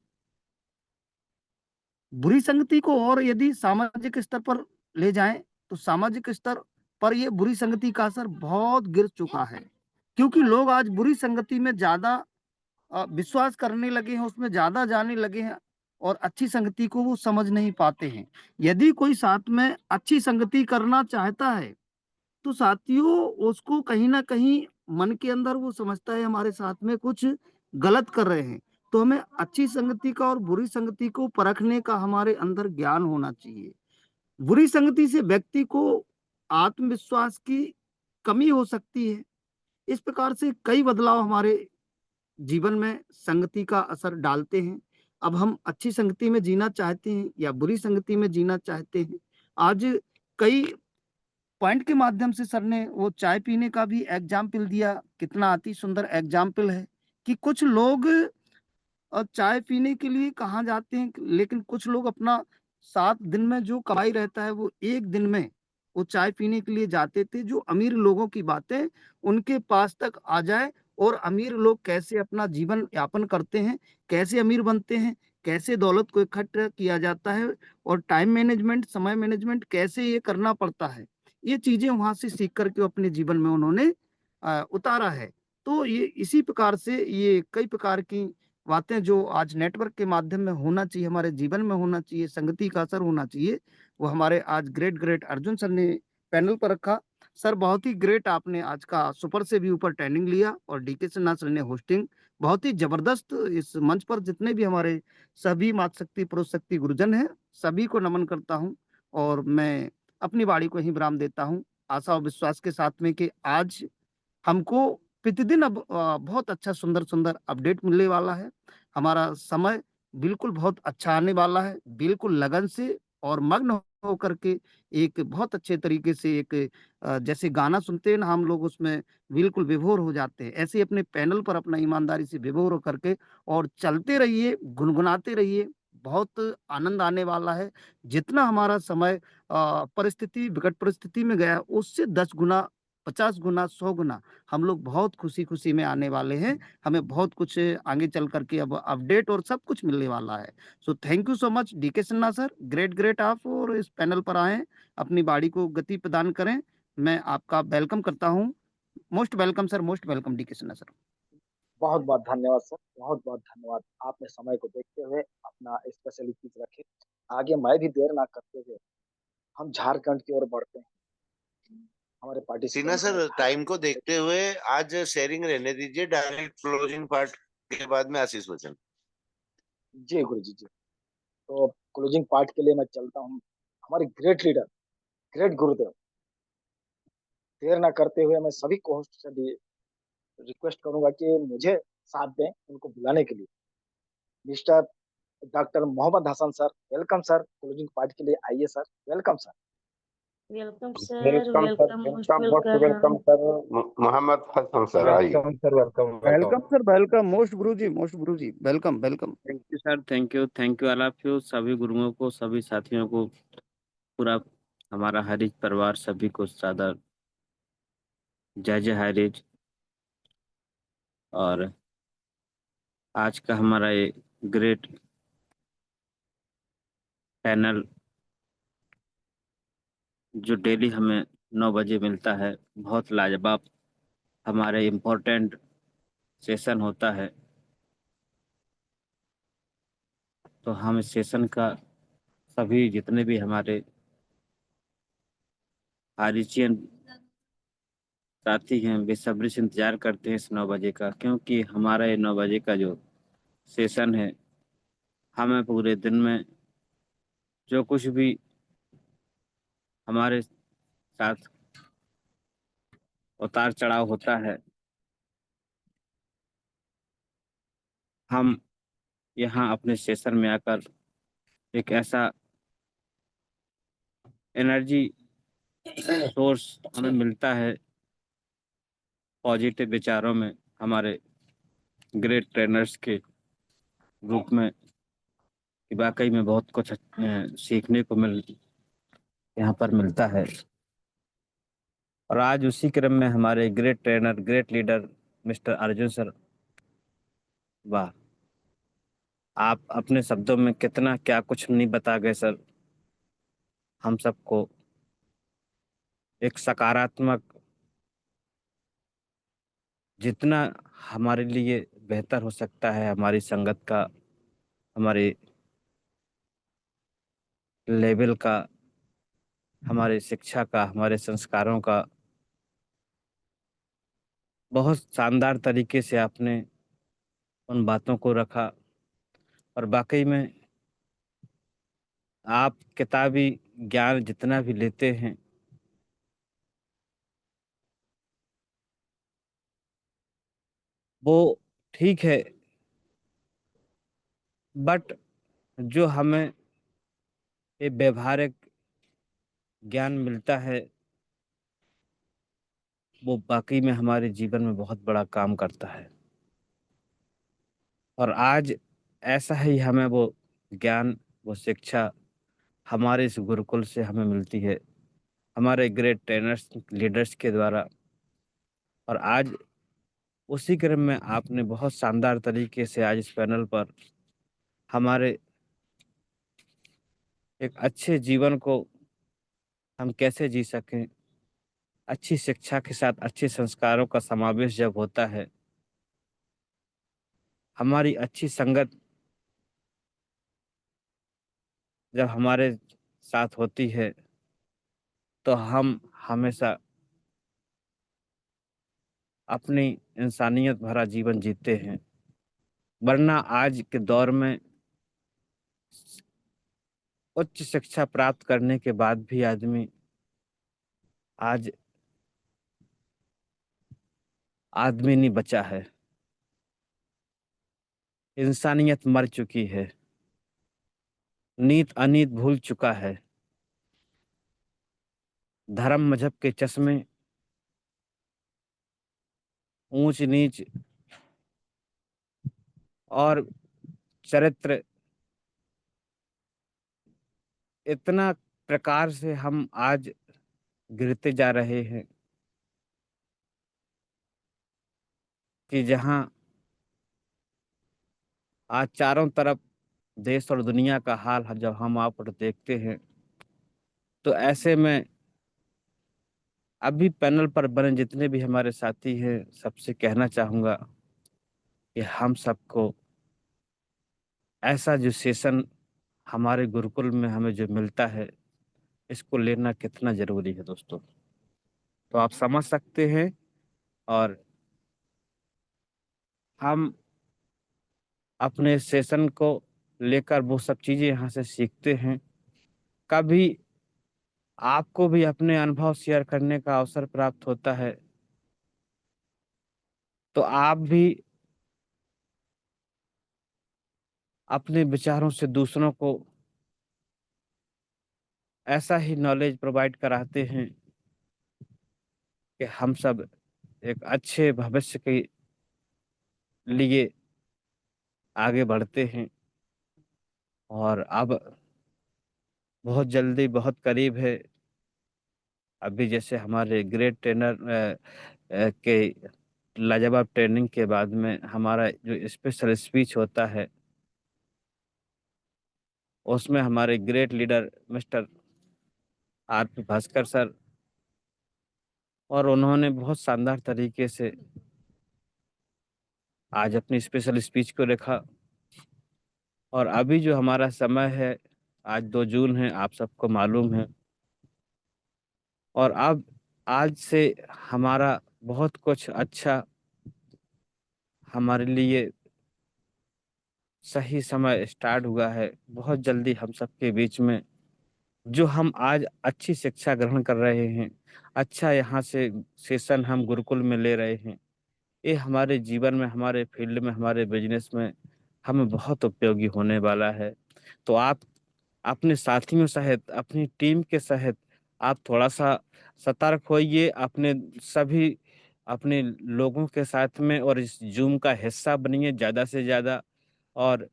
बुरी संगति को और यदि सामाजिक स्तर पर ले जाएं तो सामाजिक स्तर पर ये बुरी संगति का असर बहुत गिर चुका है, क्योंकि लोग आज बुरी संगति में ज्यादा विश्वास करने लगे हैं, उसमें ज्यादा जाने लगे हैं और अच्छी संगति को वो समझ नहीं पाते हैं। यदि कोई साथ में अच्छी संगति करना चाहता है तो साथियों उसको कहीं ना कहीं मन के अंदर वो समझता है हमारे साथ में कुछ गलत कर रहे हैं। तो हमें अच्छी संगति का और बुरी संगति को परखने का हमारे अंदर ज्ञान होना चाहिए। बुरी संगति से व्यक्ति को आत्मविश्वास की कमी हो सकती है। इस प्रकार से कई बदलाव हमारे जीवन में संगति का असर डालते हैं। अब हम अच्छी संगति में जीना चाहते हैं या बुरी संगति में जीना चाहते हैं। आज कई पॉइंट के माध्यम से सर ने वो चाय पीने का भी एग्जाम्पल दिया, कितना अति सुंदर एग्जाम्पल है कि कुछ लोग चाय पीने के लिए कहाँ जाते हैं, लेकिन कुछ लोग अपना 7 दिन में जो कमाई रहता है वो एक दिन में वो चाय पीने के लिए जाते थे। जो अमीर लोगों की बातें उनके पास तक आ जाए और अमीर लोग कैसे अपना जीवन यापन करते हैं, कैसे अमीर बनते हैं, कैसे दौलत को इकट्ठा किया जाता है और टाइम मैनेजमेंट, समय मैनेजमेंट कैसे ये करना पड़ता है, ये चीजें वहां से सीख करके अपने जीवन में उन्होंने उतारा है। तो ये इसी प्रकार से ये कई प्रकार की बातें जो आज नेटवर्क के माध्यम में होना चाहिए, हमारे जीवन में होना चाहिए, संगति का असर होना चाहिए, वो हमारे आज ग्रेट अर्जुन सर ने पैनल पर रखा। सर बहुत ही ग्रेट, आपने आज का सुपर से भी ऊपर ट्रेनिंग लिया और डीके सिन्हा सर ने होस्टिंग बहुत ही जबरदस्त। इस मंच पर जितने भी हमारे सभी मातृशक्ति पुरुष शक्ति गुरुजन हैं सभी को नमन करता हूं और मैं अपनी वाणी को ही विराम देता हूं, आशा और विश्वास के साथ में कि आज हमको प्रतिदिन अब बहुत अच्छा सुंदर सुंदर अपडेट मिलने वाला है। हमारा समय बिल्कुल बहुत अच्छा आने वाला है, बिल्कुल लगन से और मग्न होकर के एक बहुत अच्छे तरीके से एक जैसे गाना सुनते हैं ना हम लोग, उसमें बिल्कुल विभोर हो जाते हैं, ऐसे अपने पैनल पर अपना ईमानदारी से विभोर होकर के और चलते रहिए, गुनगुनाते रहिए। बहुत आनंद आने वाला है। जितना हमारा समय परिस्थिति विकट परिस्थिति में गया उससे 10 गुना, 50 गुना, 100 गुना हम लोग बहुत खुशी खुशी में आने वाले हैं। हमें बहुत कुछ आगे चल करके अब अपडेट और सब कुछ मिलने वाला है। So thank you so much DK Sinha sir, great आप और इस पैनल पर आए, अपनी बाड़ी को गति प्रदान करें। मैं आपका वेलकम करता हूँ। Most welcome sir, most welcome DK Sinha sir. बहुत बहुत धन्यवाद सर, बहुत बहुत धन्यवाद। आपने समय को देखते हुए अपना स्पेशलिटीज रखे। आगे मैं भी देर ना करते हुए हम झारखंड की ओर बढ़ते हैं। हमारे सिन्हा सर टाइम को देखते हुए आज शेयरिंग रहने दीजिए, डायरेक्ट क्लोजिंग पार्ट के बाद में आशीष वचन। जी गुरु जी। तो क्लोजिंग पार्ट के लिए मैं चलता हूँ। हमारे ग्रेट लीडर, ग्रेट गुरुदेव, देर ना करते हुए मैं सभी को होस्ट से भी रिक्वेस्ट करूंगा कि मुझे साथ दें उनको बुलाने के लिए। Mister doctor Mohammad Hasan sir, welcome sir, closing part के लिए आइए sir, welcome sir. Welcome sir, welcome sir, most welcome welcome. Sir, Mohammad Hasan sir आइए। Welcome sir, welcome sir, welcome most गुरु जी, welcome. Thank you sir, thank you all of you, सभी गुरुओं को, सभी साथियों को पूरा हमारा हरीज परिवार सभी को सादर जय जय हरीज। और आज का हमारा ये ग्रेट पैनल जो डेली हमें 9 बजे मिलता है, बहुत लाजवाब हमारे इम्पोर्टेंट सेशन होता है। तो हम इस सेशन का सभी जितने भी हमारे हारिजियन साथी हैं बेसब्री से इंतजार करते हैं इस 9 बजे का, क्योंकि हमारा ये 9 बजे का जो सेशन है, हमें पूरे दिन में जो कुछ भी हमारे साथ उतार चढ़ाव होता है, हम यहाँ अपने सेशन में आकर एक ऐसा एनर्जी सोर्स हमें मिलता है पॉजिटिव विचारों में, हमारे ग्रेट ट्रेनर्स के रूप में, कि वाकई में बहुत कुछ सीखने को यहाँ पर मिलता है। और आज उसी क्रम में हमारे great trainer, great leader mister Arjun sir, वाह, आप अपने शब्दों में कितना क्या कुछ नहीं बता गए सर। हम सबको एक सकारात्मक, जितना हमारे लिए बेहतर हो सकता है हमारी संगत का, हमारे लेवल का, हमारे शिक्षा का, हमारे संस्कारों का, बहुत शानदार तरीके से आपने उन बातों को रखा। और वाकई में आप किताबी ज्ञान जितना भी लेते हैं, वो ठीक है, बट जो हमें ये व्यवहारिक ज्ञान मिलता है, वो वाकई में हमारे जीवन में बहुत बड़ा काम करता है। और आज ऐसा ही हमें वो ज्ञान, वो शिक्षा हमारे इस गुरुकुल से हमें मिलती है, हमारे ग्रेट ट्रेनर्स, लीडर्स के द्वारा। और आज उसी क्रम में आपने बहुत शानदार तरीके से आज इस पैनल पर हमारे एक अच्छे जीवन को हम कैसे जी सकें, अच्छी शिक्षा के साथ अच्छे संस्कारों का समावेश जब होता है, हमारी अच्छी संगत जब हमारे साथ होती है, तो हम हमेशा अपनी इंसानियत भरा जीवन जीते हैं। वरना आज के दौर में उच्च शिक्षा प्राप्त करने के बाद भी आदमी आज आदमी नहीं बचा है, इंसानियत मर चुकी है, नीत अनीत भूल चुका है, धर्म मजहब के चश्मे, ऊंच नीच और चरित्र, इतना प्रकार से हम आज गिरते जा रहे हैं कि जहां आज चारों तरफ देश और दुनिया का हाल जब हम आप पर देखते हैं, तो ऐसे में अभी पैनल पर बने जितने भी हमारे साथी हैं, सबसे कहना चाहूँगा कि हम सबको ऐसा जो सेशन हमारे गुरुकुल में हमें जो मिलता है, इसको लेना कितना ज़रूरी है दोस्तों। तो आप समझ सकते हैं। और हम अपने सेशन को लेकर वो सब चीज़ें यहाँ से सीखते हैं। कभी आपको भी अपने अनुभव शेयर करने का अवसर प्राप्त होता है, तो आप भी अपने विचारों से दूसरों को ऐसा ही नॉलेज प्रोवाइड कराते हैं कि हम सब एक अच्छे भविष्य के लिए आगे बढ़ते हैं। और अब बहुत जल्दी, बहुत करीब है अभी जैसे हमारे ग्रेट ट्रेनर के लाजवाब ट्रेनिंग के बाद में हमारा जो स्पेशल स्पीच होता है उसमें हमारे great leader mister RP. Bhaskar sir और उन्होंने बहुत शानदार तरीके से आज अपनी स्पेशल स्पीच को रखा। और अभी जो हमारा समय है, आज 2 जून है, आप सबको मालूम है। और अब आज से हमारा बहुत कुछ अच्छा हमारे लिए सही समय स्टार्ट हुआ है। बहुत जल्दी हम सबके बीच में जो हम आज अच्छी शिक्षा ग्रहण कर रहे हैं, अच्छा यहाँ से सेशन हम गुरुकुल में ले रहे हैं, ये हमारे जीवन में, हमारे फील्ड में, हमारे बिजनेस में हमें बहुत उपयोगी होने वाला है। तो आप अपने साथियों सहित, अपनी टीम के सहित आप थोड़ा सा सतर्क होइए, अपने सभी अपने लोगों के साथ में और इस जूम का हिस्सा बनिए ज़्यादा से ज़्यादा और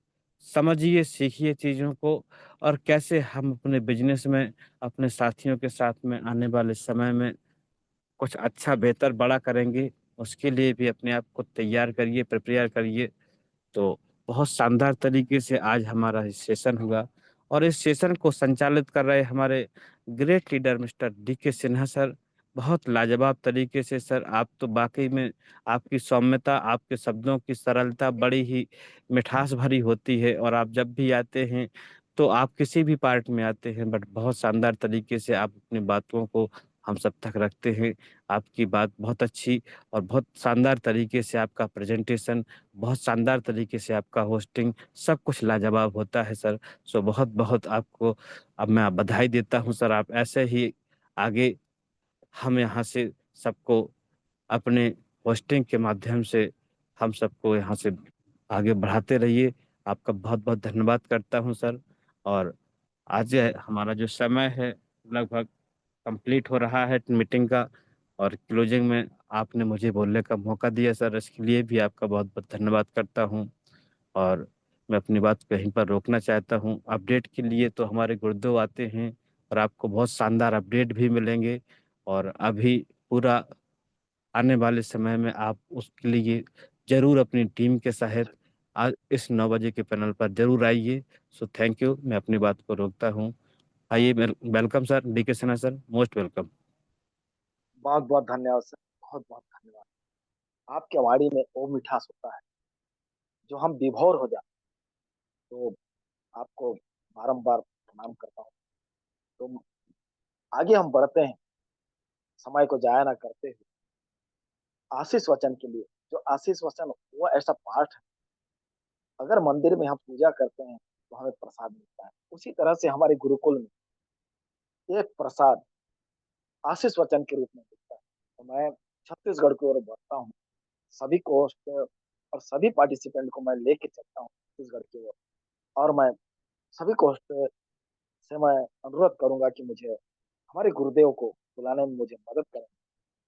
समझिए, सीखिए चीज़ों को और कैसे हम अपने बिजनेस में अपने साथियों के साथ में आने वाले समय में कुछ अच्छा बेहतर बड़ा करेंगे, उसके लिए भी अपने आप को तैयार करिए, प्रिपेयर करिए। तो बहुत शानदार तरीके से आज हमारा सेशन हुआ और इस सेशन को संचालित कर रहे हमारे great leader mister DK. Sinha sir. बहुत लाजवाब तरीके से सर, आप तो वाकई में आपकी सौम्यता, आपके शब्दों की सरलता बड़ी ही मिठास भरी होती है और आप जब भी आते हैं तो आप किसी भी पार्ट में आते हैं बट बहुत शानदार तरीके से आप अपनी बातों को हम सब तक रखते हैं। आपकी बात बहुत अच्छी और बहुत शानदार तरीके से आपका प्रेजेंटेशन, बहुत शानदार तरीके से आपका होस्टिंग, सब कुछ लाजवाब होता है सर। सो बहुत-बहुत आपको अब मैं बधाई देता हूँ सर। आप ऐसे ही आगे हम यहाँ से सबको अपने होस्टिंग के माध्यम से हम सबको यहाँ से आगे बढ़ाते रहिए। आपका बहुत-बहुत धन्यवाद करता हूँ सर। और आज हमारा जो समय है लगभग कंप्लीट हो रहा है मीटिंग का और क्लोजिंग में आपने मुझे बोलने का मौका दिया सर, इसके लिए भी आपका बहुत-बहुत धन्यवाद करता हूँ। और मैं अपनी बात को यहीं पर रोकना चाहता हूँ। अपडेट के लिए तो हमारे गुरुदेव आते हैं और आपको बहुत शानदार अपडेट भी मिलेंगे और अभी पूरा आने वाले समय में आप उसके लिए ज़रूर अपनी टीम के सहित आज इस 9 बजे के पैनल पर ज़रूर आइए। सो थैंक यू, मैं अपनी बात को रोकता हूँ। आइए, welcome sir, DK. Sinha sir, most welcome. बहुत बहुत धन्यवाद सर, बहुत बहुत धन्यवाद। आपके वाणी में वो मिठास होता है जो हम विभोर हो जाते हैं। तो आपको बारंबार प्रणाम करता हूँ। तो आगे हम बढ़ते हैं, समय को जाया ना करते हुए आशीष वचन के लिए। जो आशीष वचन वो ऐसा पाठ है, अगर मंदिर में हम पूजा करते हैं तो हमें प्रसाद मिलता है, उसी तरह से हमारे गुरुकुल में एक प्रसाद आशीष वचन के रूप में मिलता है। तो मैं छत्तीसगढ़ की ओर बढ़ता हूँ, सभी को और सभी पार्टिसिपेंट को मैं लेके चलता हूँ छत्तीसगढ़ की ओर। और मैं सभी को से मैं अनुरोध करूंगा कि मुझे हमारे गुरुदेव को बुलाने में मुझे मदद करें।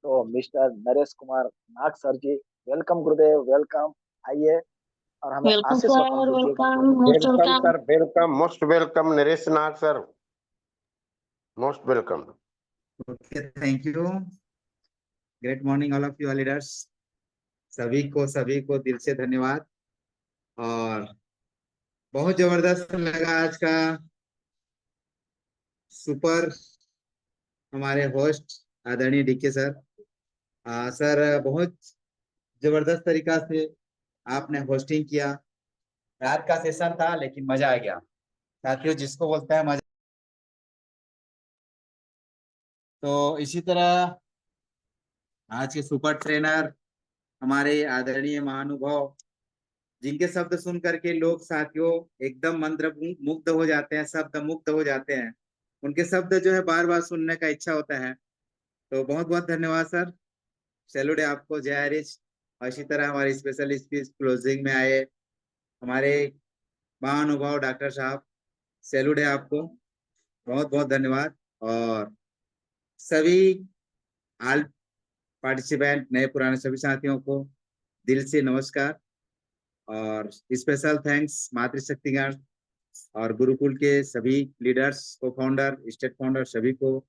तो मिस्टर नरेश कुमार नाग सर जी, वेलकम गुरुदेव, वेलकम। आइए और हमें वेलकम आशीष वचन सर, दीजिए welcome, Gurudev. Most welcome welcome. Sir, welcome, most welcome Naresh Nag sir, most welcome. Okay, thank you. Great morning all of you leaders. सभी को दिल से धन्यवाद। और बहुत जबरदस्त लगा आज का सुपर हमारे होस्ट आदरणीय डी.के. सर। सर बहुत जबरदस्त तरीका से आपने होस्टिंग किया। रात का सेशन था लेकिन मजा आ गया साथियों, जिसको बोलता है मजा। तो इसी तरह आज के सुपर ट्रेनर हमारे आदरणीय महानुभाव, जिनके शब्द सुन करके लोग साथियों एकदम मंत्र मुग्ध हो जाते हैं, शब्द मुग्ध हो जाते हैं। उनके शब्द जो है बार बार सुनने का इच्छा होता है। तो बहुत बहुत धन्यवाद सर, सैल्यूट है आपको, जय हरीश। और इसी तरह हमारी स्पेशल स्पीच क्लोजिंग में आए हमारे महानुभाव डॉक्टर साहब, सैल्यूट है आपको, बहुत बहुत धन्यवाद। और सभी ऑल पार्टिसिपेंट, नए पुराने सभी साथियों को दिल से नमस्कार और स्पेशल थैंक्स मातृशक्तिगण और गुरुकुल के सभी लीडर्स, को फाउंडर, स्टेट फाउंडर सभी को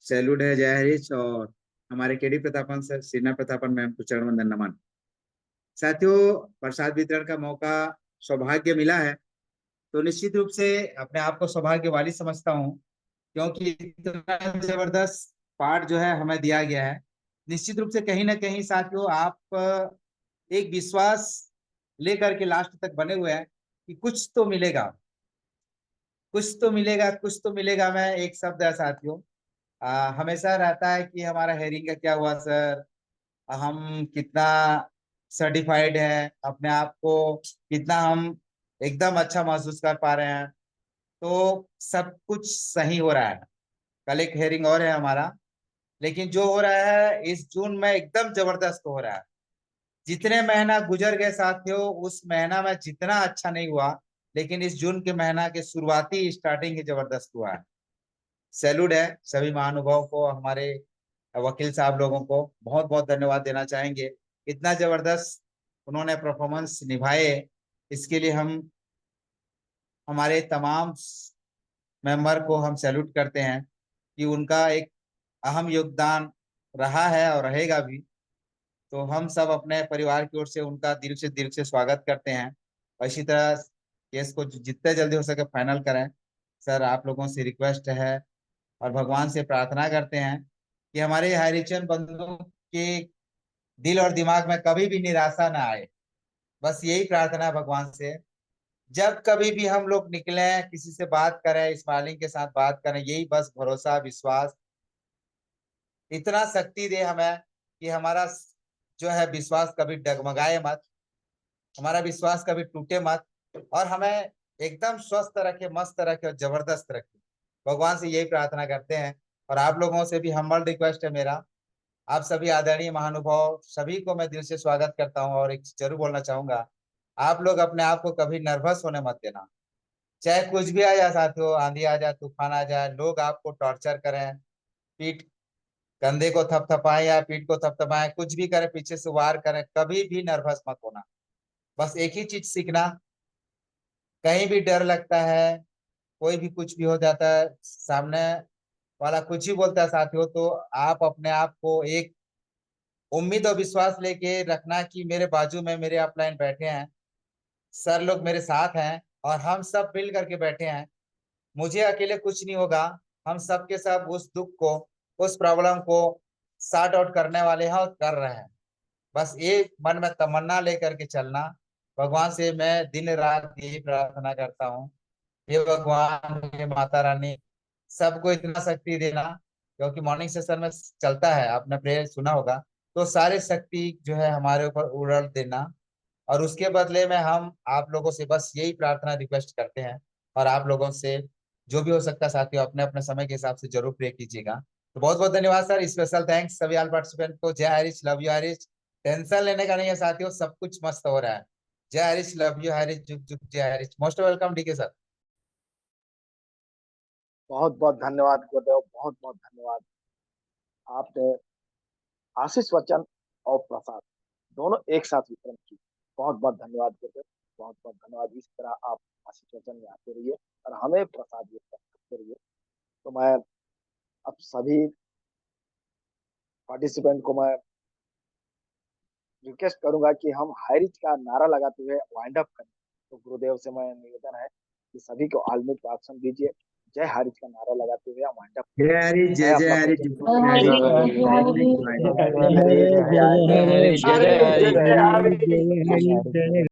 सैल्यूट है जय हरीश, और हमारे केडी प्रतापन सर, सीना प्रतापन मैम को चरण वंदन नमन। साथियों, प्रसाद वितरण का मौका सौभाग्य मिला है, तो निश्चित रूप से अपने आप को सौभाग्यवाली समझता हूँ, क्योंकि इतना जबरदस्त पाठ जो है हमें दिया गया है। निश्चित रूप से कहीं ना कहीं साथियों आप एक विश्वास लेकर के लास्ट तक बने हुए हैं कि कुछ तो मिलेगा, कुछ तो मिलेगा, कुछ तो मिलेगा। मैं एक शब्द है साथियों, हमेशा रहता है कि हमारा हेयरिंग का क्या हुआ सर, हम कितना सर्टिफाइड है, अपने आप को कितना हम एकदम अच्छा महसूस कर पा रहे हैं। तो सब कुछ सही हो रहा है। कल एक हेयरिंग और है हमारा, लेकिन जो हो रहा है इस जून में एकदम जबरदस्त हो रहा है। जितने महीना गुजर गए साथियों, उस महीना में जितना अच्छा नहीं हुआ, लेकिन इस जून के महीना के शुरुआती स्टार्टिंग ही जबरदस्त हुआ है। सैल्यूट है सभी महानुभावों को, हमारे वकील साहब लोगों को बहुत बहुत धन्यवाद देना चाहेंगे। इतना जबरदस्त उन्होंने परफॉर्मेंस निभाए, इसके लिए हम हमारे तमाम मेंबर को हम सैल्यूट करते हैं कि उनका एक अहम योगदान रहा है और रहेगा भी। तो हम सब अपने परिवार की ओर से उनका दिल से स्वागत करते हैं, और इसी तरह केस को जितने जल्दी हो सके फाइनल करें। सर, आप लोगों से रिक्वेस्ट है और भगवान से प्रार्थना करते हैं कि हमारे हरिचंद बंधुओं के दिल और दिमाग में कभी भी निराशा ना आए। बस यही प्रार्थना है भगवान से। जब कभी भी हम लोग निकले, किसी से बात करें, स्माइलिंग के साथ बात करें, यही बस भरोसा, विश्वास इतना शक्ति दे हमें कि हमारा जो है विश्वास कभी डगमगाए मत, हमारा विश्वास कभी टूटे मत, और हमें एकदम स्वस्थ रखे, मस्त रखे और जबरदस्त रखे। भगवान से यही प्रार्थना करते हैं। और आप लोगों से भी हम्बल रिक्वेस्ट है मेरा, आप सभी आदरणीय महानुभाव सभी को मैं दिल से स्वागत करता हूं, और एक जरूर बोलना चाहूंगा, आप लोग अपने आप को कभी नर्वस होने मत देना। चाहे कुछ भी आ जाए साथियों, आंधी आ जाए, तूफान आ जाए, लोग आपको टॉर्चर करें, पीठ कंधे को थपथपाएं या पीठ को थपथपाएं, कुछ भी करें, पीछे से वार करें, कभी भी नर्वस मत होना। बस एक ही चीज सीखना, कहीं भी डर लगता है, कोई भी कुछ भी हो जाता है, सामने वाला कुछ ही बोलता है साथियों, तो आप अपने आप को एक उम्मीद और विश्वास लेके रखना कि मेरे बाजू में मेरे अपलाइन बैठे हैं, सर लोग मेरे साथ हैं, और हम सब मिल करके बैठे हैं। मुझे अकेले कुछ नहीं होगा, हम सब के सब उस दुख को, उस प्रॉब्लम को सॉर्ट आउट करने वाले हैं और कर रहे हैं। बस एक मन में तमन्ना लेकर के चलना। भगवान से मैं दिन रात यही प्रार्थना करता हूँ, हे भगवान, हे माता रानी, सबको इतना शक्ति देना, क्योंकि मॉर्निंग सेशन में चलता है, आपने प्रेयर सुना होगा, तो सारे शक्ति जो है हमारे ऊपर उड़ल देना। और उसके बदले में हम आप लोगों से बस यही प्रार्थना रिक्वेस्ट करते हैं, और आप लोगों से जो भी हो सकता है साथियों, अपने अपने समय के हिसाब से जरूर प्रे कीजिएगा। तो बहुत बहुत धन्यवाद सर, स्पेशल थैंक्स सभी ऑल पार्टिसिपेंट को। जय Harish, love you Harish. Tension लेने का नहीं है साथियों, सब कुछ मस्त हो रहा है। जय हरीश, लव यू हरीश, जुग जुग जय Harish. Most welcome DK sir. बहुत बहुत धन्यवाद गुरुदेव, बहुत बहुत धन्यवाद। आपने आशीष वचन और प्रसाद दोनों एक साथ वितरण की, बहुत बहुत धन्यवाद गुरुदेव, बहुत बहुत धन्यवाद। इस तरह आप आशीष वचन में आते रहिए और हमें प्रसाद वितरण करते रहिए। तो मैं अब सभी पार्टिसिपेंट को मैं रिक्वेस्ट करूंगा कि हम हाइरिच का नारा लगाते हुए वाइंड अप करें। तो गुरुदेव से मैं निवेदन है कि सभी को आलमिक का ऑप्शन दीजिए। जय हारिच का नारा लगाते हुए हम वाइंड अप जय हरी, जय जय हरी, जय हरी, जय हरी, जय जय हरी, हरी। जय हरी।